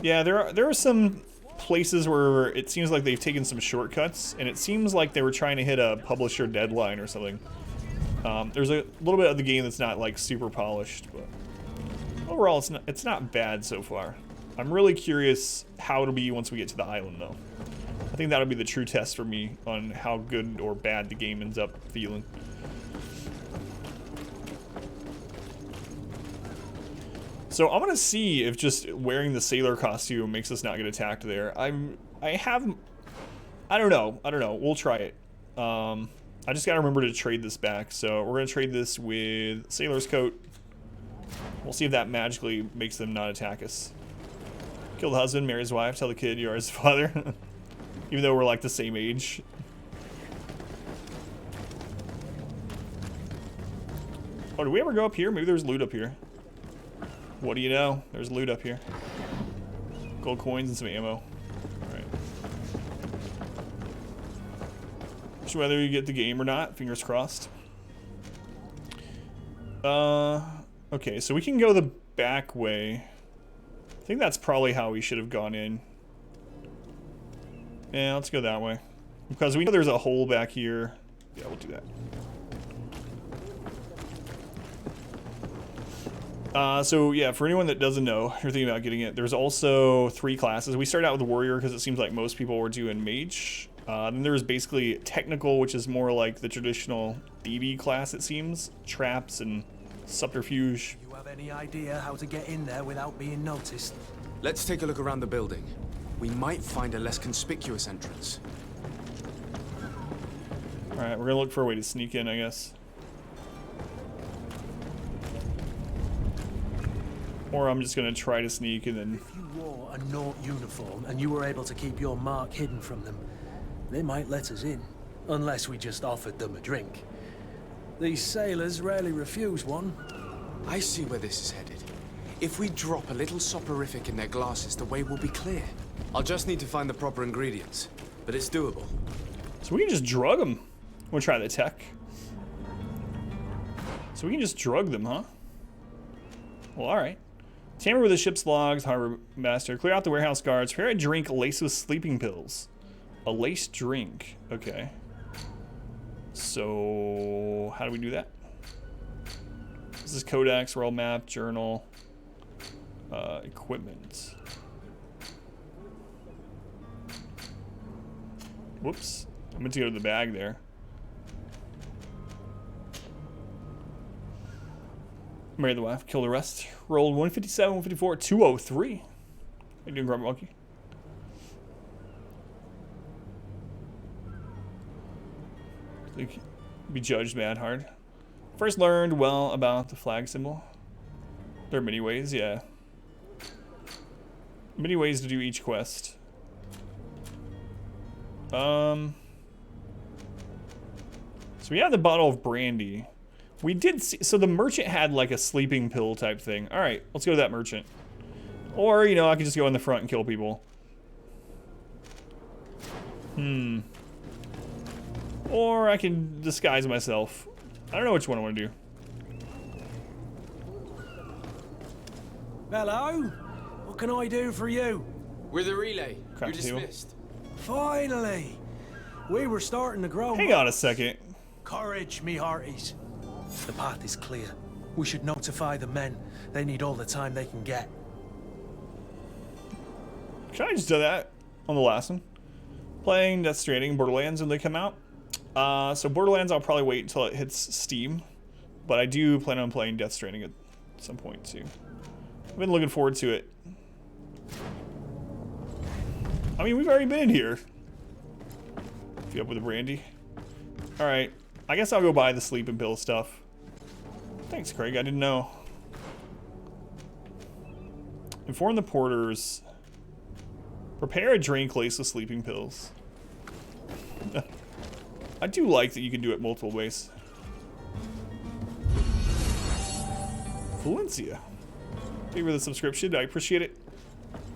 Yeah, there are some places where it seems like they've taken some shortcuts, and it seems like they were trying to hit a publisher deadline or something. There's a little bit of the game that's not like super polished, but overall it's not bad so far. I'm really curious how it'll be once we get to the island, though. I think that'll be the true test for me on how good or bad the game ends up feeling. So I'm gonna see if just wearing the sailor costume makes us not get attacked there. I don't know. We'll try it. I just gotta remember to trade this back. So we're gonna trade this with sailor's coat. We'll see if that magically makes them not attack us. Kill the husband, marry his wife, tell the kid you are his father. Even though we're like the same age. Oh, did we ever go up here? Maybe there's loot up here. What do you know? There's loot up here. Gold coins and some ammo. Alright. Just whether you get the game or not, fingers crossed. Okay, so we can go the back way. I think that's probably how we should have gone in. Yeah, let's go that way. Because we know there's a hole back here. Yeah, we'll do that. So yeah, for anyone that doesn't know, you're thinking about getting it, there's also 3 classes. We started out with Warrior because it seems like most people were doing Mage. Then there's basically Technical, which is more like the traditional DB class, it seems. Traps and Subterfuge. You have any idea how to get in there without being noticed? Let's take a look around the building. We might find a less conspicuous entrance. Alright, we're gonna look for a way to sneak in, I guess. Or I'm just gonna try to sneak and then... If you wore a Naught uniform and you were able to keep your mark hidden from them, they might let us in. Unless we just offered them a drink. These sailors rarely refuse one. I see where this is headed. If we drop a little soporific in their glasses, the way will be clear. I'll just need to find the proper ingredients, but it's doable. So we can just drug them. We'll try the tech. So we can just drug them, huh? Well, alright. Tamper with the ship's logs, harbor master. Clear out the warehouse guards. Prepare a drink laced with sleeping pills. A laced drink. Okay. So, how do we do that? This is Codex, World Map, Journal, Equipment. Whoops. I meant to go to the bag there. Marry the wife, kill the rest. Rolled 157, 154, 203. How you doing, Grub Monkey? Be judged mad hard. First learned well about the flag symbol. There are many ways, yeah. Many ways to do each quest. So we have the bottle of brandy. We did see, so the merchant had like a sleeping pill type thing. All right, let's go to that merchant. Or, you know, I could just go in the front and kill people. Or I can disguise myself. I don't know which one I want to do. Hello? What can I do for you? We're the relay. Crap, You're dismissed. Finally! We were starting to grow. Hang on a second. Courage, me hearties. The path is clear. We should notify the men. They need all the time they can get. Can I just do that on the last one? Playing Death Stranding, Borderlands when they come out. So Borderlands I'll probably wait until it hits Steam. But I do plan on playing Death Stranding at some point too. I've been looking forward to it. I mean, we've already been in here. If you up with the brandy. Alright. I guess I'll go buy the sleeping pill stuff. Thanks, Craig. I didn't know. Inform the porters. Prepare a drink laced with sleeping pills. I do like that you can do it multiple ways. Valencia. Thank you for the subscription. I appreciate it.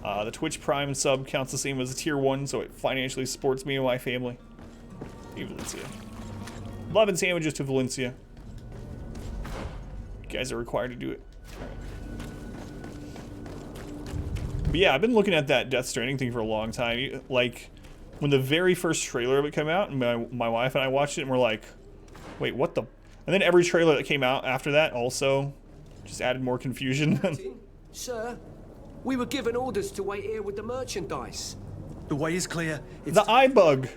The Twitch Prime sub counts the same as a tier 1, so it financially supports me and my family. Thank you, Valencia. Love and sandwiches to Valencia. You guys are required to do it. But yeah, I've been looking at that Death Stranding thing for a long time. Like, when the very first trailer of it came out, and my wife and I watched it, and we're like, wait, what the? And then every trailer that came out after that also just added more confusion. Sir, we were given orders to wait here with the merchandise. The way is clear. It's the eye bug.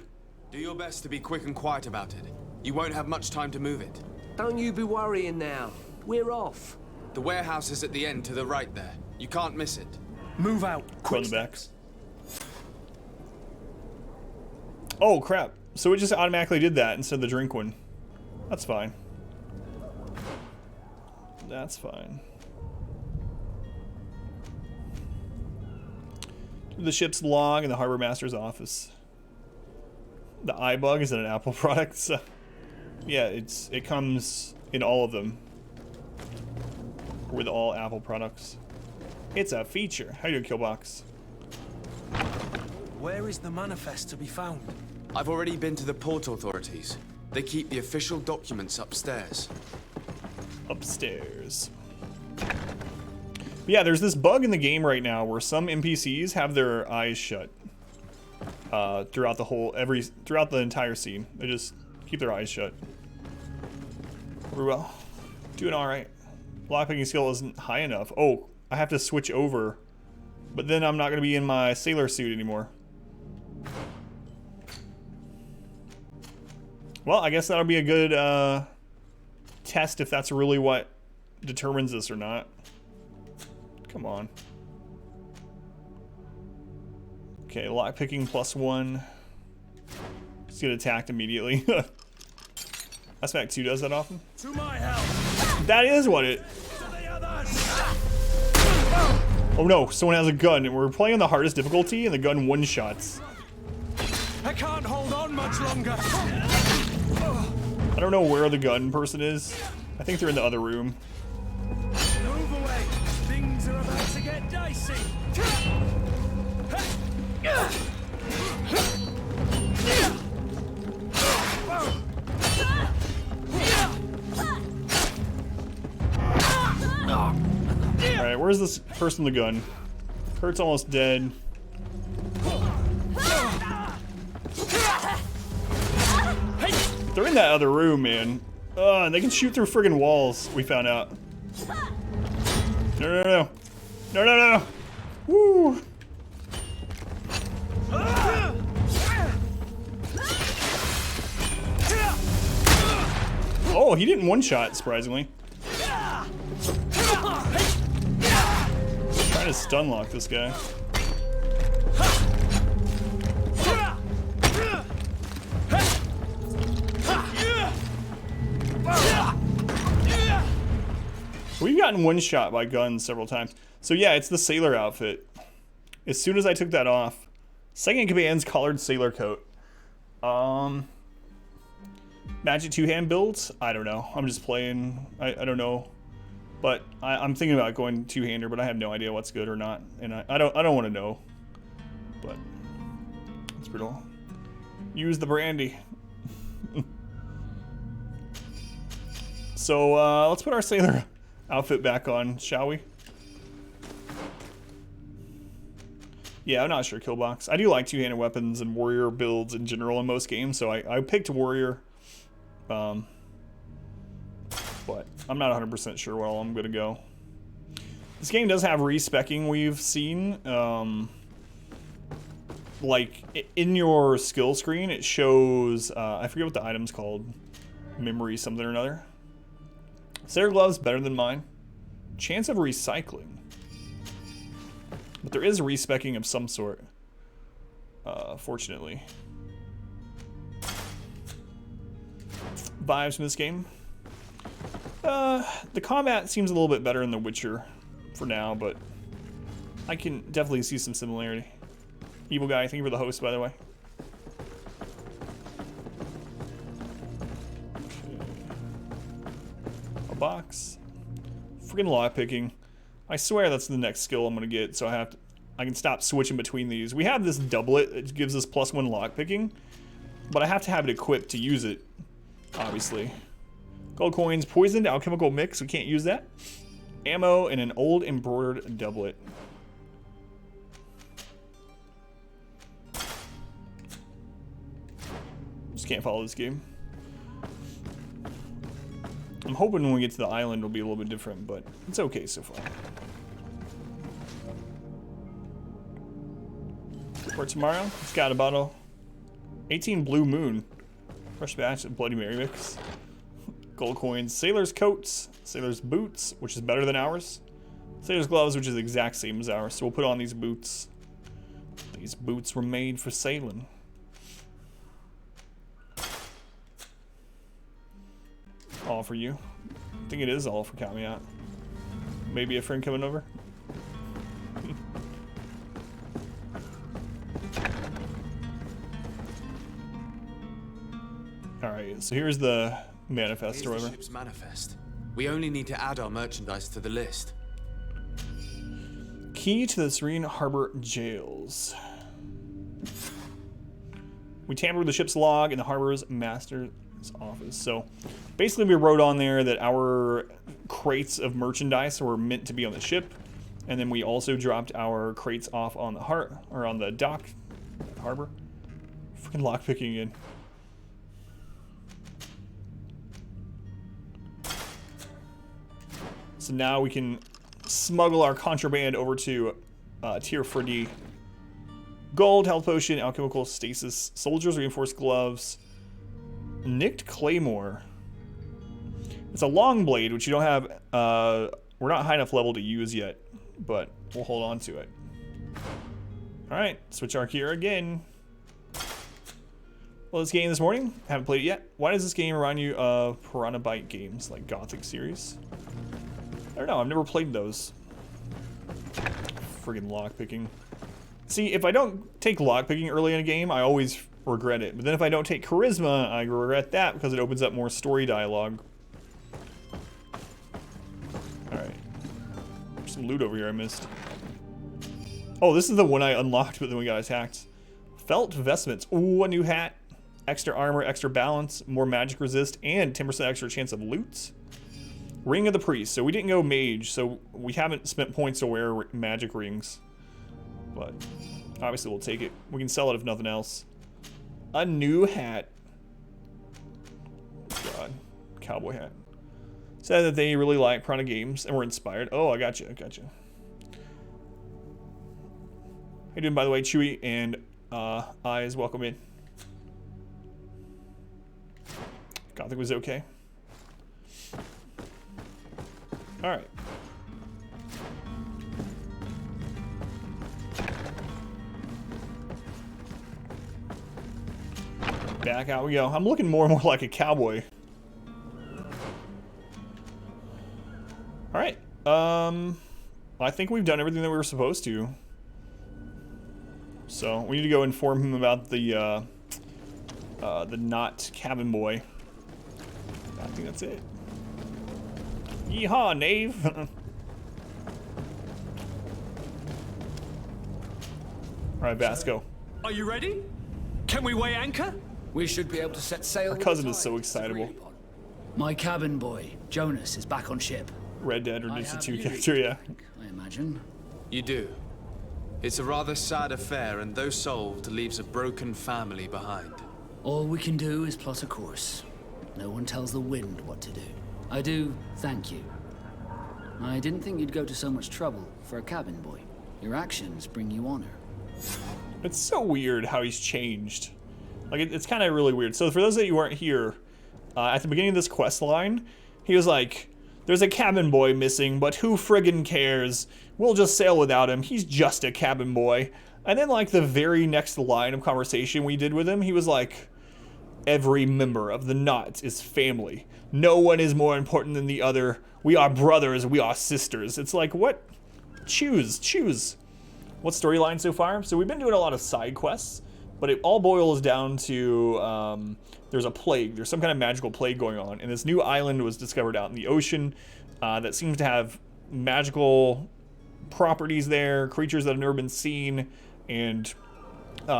Do your best to be quick and quiet about it. You won't have much time to move it. Don't you be worrying now. We're off. The warehouse is at the end to the right there. You can't miss it. Move out. Quick steps. Oh crap. So it just automatically did that instead of the drink one. That's fine. That's fine. The ship's log in the harbor master's office. The eye bug is an Apple product. So yeah, it comes in all of them. With all Apple products. It's a feature. How you doing, Killbox? Where is the manifest to be found? I've already been to the port authorities. They keep the official documents upstairs. Upstairs. But yeah, there's this bug in the game right now where some NPCs have their eyes shut. Throughout the entire scene. They just keep their eyes shut. We're well. Doing alright. Lockpicking skill isn't high enough. Oh, I have to switch over. But then I'm not going to be in my sailor suit anymore. Well, I guess that'll be a good test if that's really what determines this or not. Come on. Okay, lockpicking +1. Just get attacked immediately. Aspect 2 does that often? To my help. That is what it... Oh no, someone has a gun, and we're playing on the hardest difficulty, and the gun one-shots. I can't hold on much longer. I don't know where the gun person is. I think they're in the other room. Move away. Things are about to get dicey. Alright, where's this person with the gun? Kurt's almost dead. They're in that other room, man. And they can shoot through friggin' walls, we found out. No, no, no. No, no, no. Woo! Oh, he didn't one-shot, surprisingly. Trying to stun lock this guy. We've gotten one shot by guns several times. So yeah, it's the sailor outfit. As soon as I took that off, second command's collared sailor coat. Magic two-hand builds? I don't know. I'm just playing. I don't know. But I'm thinking about going two-hander, but I have no idea what's good or not, and I don't want to know. But it's brutal. Use the brandy. So let's put our sailor outfit back on, shall we? Yeah, I'm not sure Killbox. I do like two-handed weapons and warrior builds in general in most games, so I picked warrior. But I'm not 100% sure where I'm going to go. This game does have respecking, we've seen. Like, in your skill screen, it shows, I forget what the item's called. Memory something or another. Sailor gloves better than mine. Chance of recycling. But there is respecking of some sort. Fortunately. Vibes from this game. The combat seems a little bit better in The Witcher for now, but I can definitely see some similarity. Evil guy, thank you for the host, by the way. Okay. A box. Freaking lockpicking. I swear that's the next skill I'm gonna get, so I can stop switching between these. We have this doublet, it gives us +1 lockpicking, but I have to have it equipped to use it, obviously. Gold coins, poisoned alchemical mix, we can't use that. Ammo, and an old embroidered doublet. Just can't follow this game. I'm hoping when we get to the island it'll be a little bit different, but it's okay so far. For tomorrow, it's got a bottle. 18 Blue Moon. Fresh batch of Bloody Mary mix. Gold coins, sailor's coats, sailor's boots, which is better than ours. Sailor's gloves, which is the exact same as ours. So we'll put on these boots. These boots were made for sailing. All for you. I think it is all for Kamiat. Maybe a friend coming over. Alright, so here's the manifest or whatever. Ship's manifest. We only need to add our merchandise to the list. Key to the Serene Harbor jails. We tampered with the ship's log in the harbor's master's office. So basically we wrote on there that our crates of merchandise were meant to be on the ship, and then we also dropped our crates off on the dock, harbor. Freaking lockpicking again. So now we can smuggle our contraband over to tier 4D. Gold, health potion, alchemical stasis, soldiers, reinforced gloves, nicked claymore. It's a long blade, which you don't have. We're not high enough level to use yet, but we'll hold on to it. All right, switch our gear again. Well, this game this morning, haven't played it yet. Why does this game remind you of Piranha Byte games, like Gothic series? I don't know, I've never played those. Friggin' lockpicking. See, if I don't take lockpicking early in a game, I always regret it. But then if I don't take charisma, I regret that because it opens up more story dialogue. Alright. There's some loot over here I missed. Oh, this is the one I unlocked, but then we got attacked. Felt vestments. Ooh, a new hat. Extra armor, extra balance, more magic resist, and 10% extra chance of loot. Ring of the Priest. So we didn't go mage, so we haven't spent points to wear magic rings. But obviously we'll take it. We can sell it if nothing else. A new hat. God. Cowboy hat. Said that they really like Piranha games and were inspired. Oh, I got you. I got you. How you doing, by the way, Chewy and Eyes? Welcome in. Gothic was okay. All right. Back out we go. I'm looking more and more like a cowboy. All right. I think we've done everything that we were supposed to. So we need to go inform him about the not cabin boy. I think that's it. Yeehaw, knave. Alright, Vasco. Are you ready? Can we weigh anchor? We should be able to set sail. Our cousin is so excitable. My cabin boy, Jonas, is back on ship. Red Dead Redemption 2 character, yeah. I imagine. You do. It's a rather sad affair, and though solved, leaves a broken family behind. All we can do is plot a course. No one tells the wind what to do. I do thank you. I didn't think you'd go to so much trouble for a cabin boy. Your actions bring you honor. It's so weird how he's changed. Like, it's kind of really weird. So for those of you who weren't here, at the beginning of this quest line, he was like, there's a cabin boy missing, but who friggin' cares? We'll just sail without him. He's just a cabin boy. And then, like, the very next line of conversation we did with him, he was like, every member of the knot is family. No one is more important than the other. We are brothers, we are sisters. It's like, what? Choose. What storyline so far? So we've been doing a lot of side quests, but it all boils down to there's a plague. There's some kind of magical plague going on, and this new island was discovered out in the ocean that seems to have magical properties there, creatures that have never been seen, and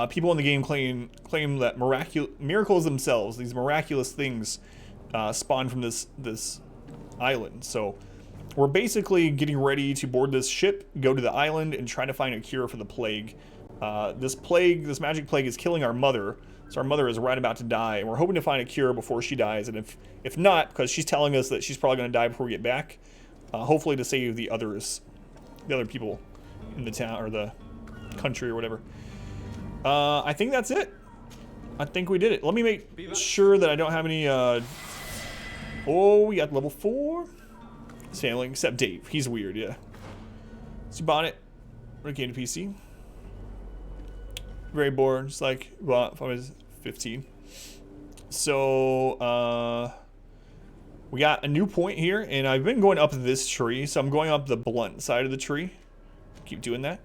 people in the game claim that miracles themselves, these miraculous things, spawn from this island. So we're basically getting ready to board this ship, go to the island, and try to find a cure for the plague. This magic plague is killing our mother, so our mother is right about to die, and we're hoping to find a cure before she dies. And if not, because she's telling us that she's probably going to die before we get back, hopefully to save the other people in the town or the country or whatever. I think that's it. I think we did it. Let me make sure that I don't have any. Oh, we got level 4. Sailing, except Dave. He's weird, yeah. So Bonnet, Renegade to PC. Very bored, just like well, if I was 15. So we got a new point here, and I've been going up this tree, so I'm going up the blunt side of the tree. Keep doing that.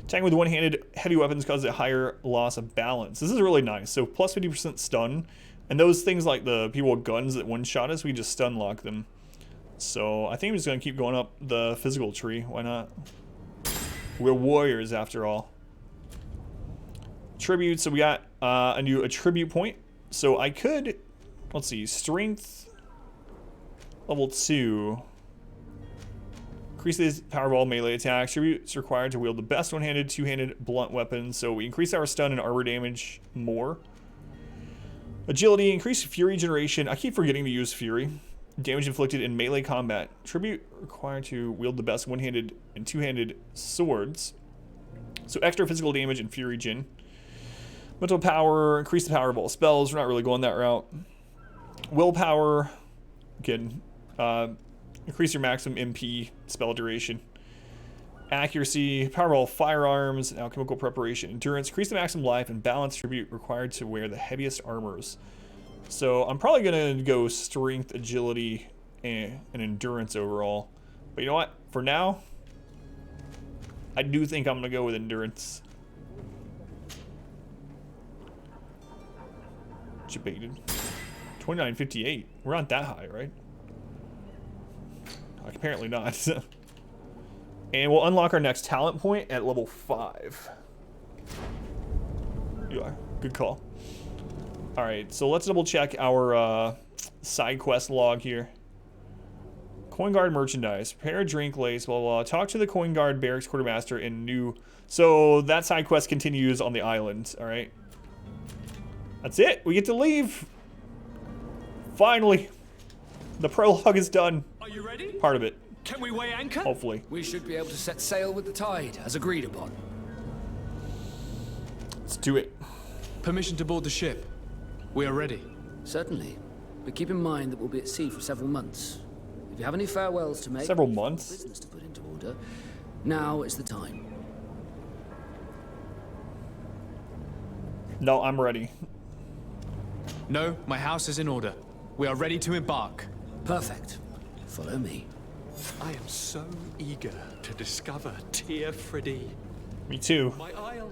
Attacking with one-handed heavy weapons causes a higher loss of balance. This is really nice. So plus 50% stun, and those things like the people with guns that one-shot us, we just stun lock them. So I think I'm just gonna keep going up the physical tree. Why not? We're warriors after all. Tribute. So we got a new attribute point. So I could, let's see, strength level 2. Increase the power of all melee attacks. Tribute is required to wield the best one-handed, two-handed blunt weapons. So we increase our stun and armor damage more. Agility, increase fury generation. I keep forgetting to use fury. Damage inflicted in melee combat. Tribute required to wield the best one-handed and two-handed swords. So extra physical damage and Fury Jin. Mental power, increase the power of all spells. We're not really going that route. Willpower, again, increase your maximum MP spell duration. Accuracy, power of all firearms, and alchemical preparation. Endurance, increase the maximum life and balance tribute required to wear the heaviest armors. So I'm probably gonna go strength, agility, and endurance overall. But you know what? For now, I do think I'm gonna go with endurance. Debated. 2958. We're not that high, right? Like, apparently not. And we'll unlock our next talent point at level 5. You are. Good call. Alright, so let's double check our side quest log here. Coin Guard merchandise. Prepare a drink, lace, blah, blah, blah. Talk to the Coin Guard barracks quartermaster in new... So that side quest continues on the island, alright? That's it. We get to leave. Finally. The prologue is done. Are you ready? Part of it. Can we weigh anchor? Hopefully. We should be able to set sail with the tide, as agreed upon. Let's do it. Permission to board the ship. We are ready. Certainly. But keep in mind that we'll be at sea for several months. If you have any farewells to make... Several months? ...business to put into order, now is the time. No, I'm ready. No, my house is in order. We are ready to embark. Perfect. Follow me. I am so eager to discover Tear Freddy. Me too. My isle.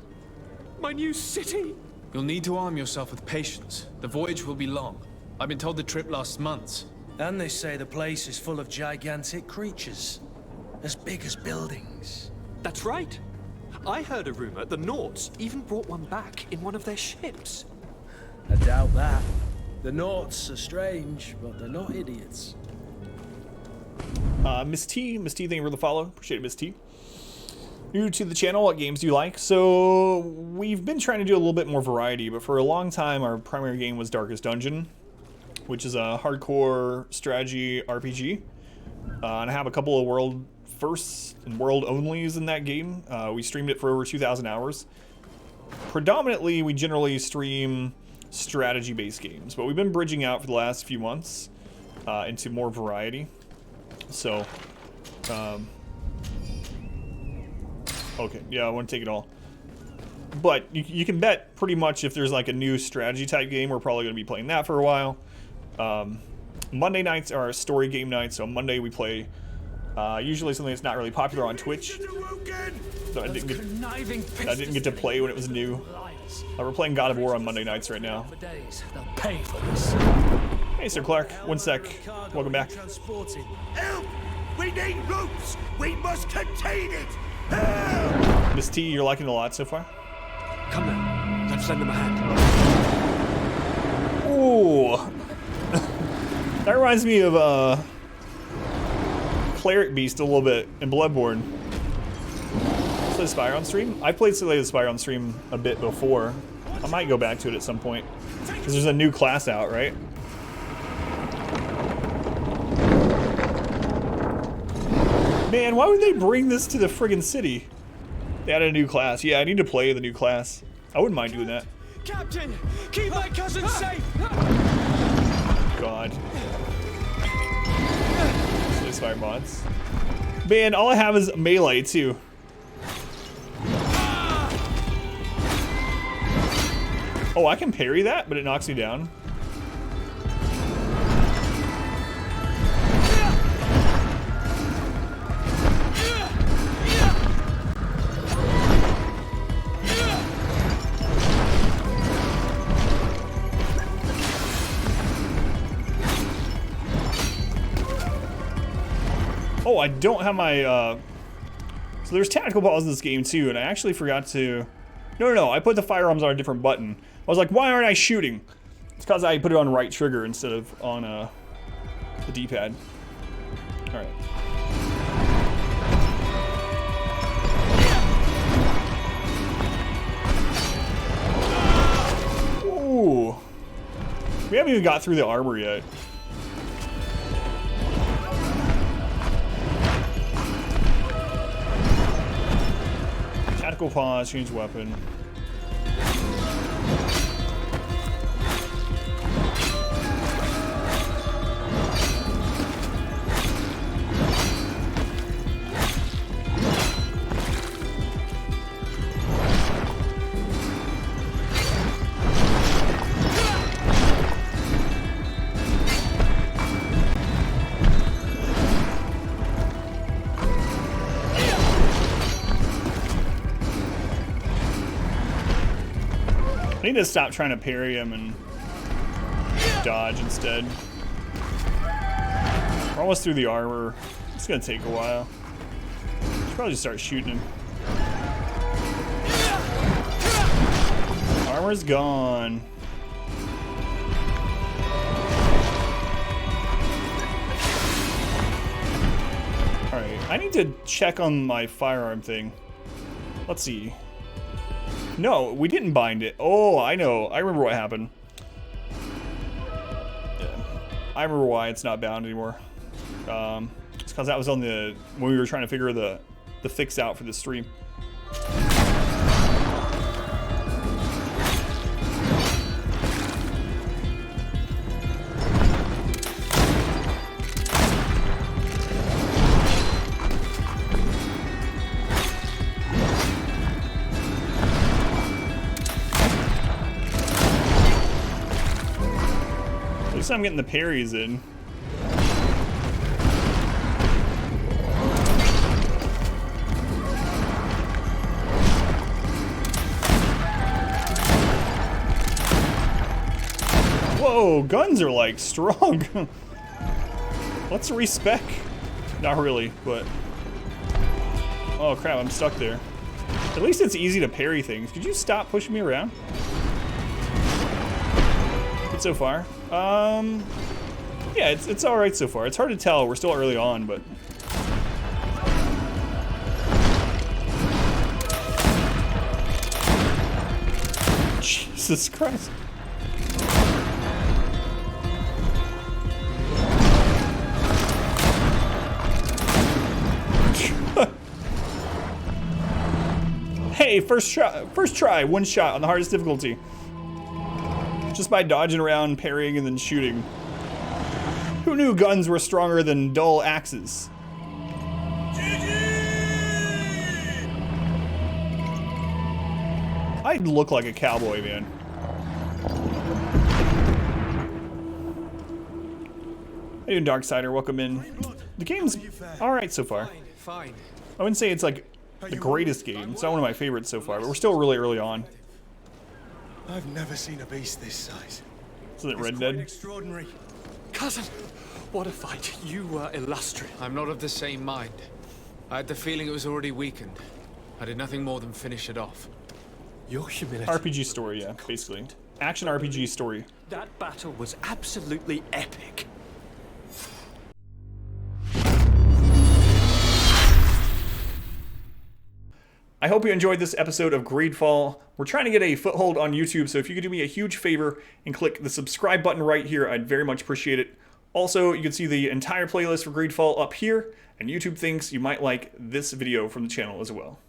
My new city. You'll need to arm yourself with patience. The voyage will be long. I've been told the trip lasts months. And they say the place is full of gigantic creatures. As big as buildings. That's right. I heard a rumor the Nauts even brought one back in one of their ships. I doubt that. The Nauts are strange, but they're not idiots. Miss T, thank you for the follow. Appreciate it, Miss T. New to the channel, what games do you like? So, we've been trying to do a little bit more variety, but for a long time, our primary game was Darkest Dungeon, which is a hardcore strategy RPG. And I have a couple of world firsts and world onlys in that game. We streamed it for over 2,000 hours. Predominantly, we generally stream strategy-based games, but we've been bridging out for the last few months into more variety. So, okay, yeah, I want to take it all. But you can bet pretty much if there's like a new strategy type game, we're probably going to be playing that for a while. Monday nights are story game nights, so Monday we play usually something that's not really popular on Twitch. So I didn't get to play when it was new. We're playing God of War on Monday nights right now. Hey, Sir Clark. One sec. Welcome back. Help! We need ropes! We must contain it! Help! Miss T, you're liking it a lot so far? Come now. Let's lend them a hand. Ooh. That reminds me of Cleric Beast a little bit in Bloodborne. Slay the Spire on stream? I played Slay the Spire on stream a bit before. I might go back to it at some point. Because there's a new class out, right? Man, why would they bring this to the friggin' city? They added a new class. Yeah, I need to play the new class. I wouldn't mind doing that. Captain, keep my cousin safe! God. Slay Spire mods. Man, all I have is melee too. Oh, I can parry that, but it knocks me down. Oh, I don't have my, So there's tactical balls in this game too, and I actually forgot to... No, I put the firearms on a different button. I was like, why aren't I shooting? It's because I put it on right trigger instead of on the D-pad. Alright. Ooh. We haven't even got through the armor yet. Tactical pause, change weapon. I need to stop trying to parry him and dodge instead. We're almost through the armor. It's gonna take a while. Should probably just start shooting him. Armor's gone. Alright, I need to check on my firearm thing. Let's see. No, we didn't bind it. Oh, I know. I remember what happened. Yeah. I remember why it's not bound anymore. It's because that was on the... when we were trying to figure the fix out for the stream. At least I'm getting the parries in. Whoa, guns are like strong. Let's respec. Not really, but... oh crap, I'm stuck there. At least it's easy to parry things. Could you stop pushing me around? Good so far. Yeah, it's all right so far. It's hard to tell. We're still early on, but Jesus Christ. Hey, first try, one shot on the hardest difficulty. Just by dodging around, parrying, and then shooting. Who knew guns were stronger than dull axes? I look like a cowboy, man. How you doing, Darksider? Welcome in. The game's alright so far. Fine. I wouldn't say it's like the greatest game. It's not one of my favorites so far, but we're still really early on. I've never seen a beast this size. Isn't it Red Dead? Extraordinary. Cousin, what a fight. You were illustrious. I'm not of the same mind. I had the feeling it was already weakened. I did nothing more than finish it off. Your humility. RPG story, yeah, basically. Action RPG story. That battle was absolutely epic. I hope you enjoyed this episode of Greedfall. We're trying to get a foothold on YouTube, so if you could do me a huge favor and click the subscribe button right here, I'd very much appreciate it. Also, you can see the entire playlist for Greedfall up here, and YouTube thinks you might like this video from the channel as well.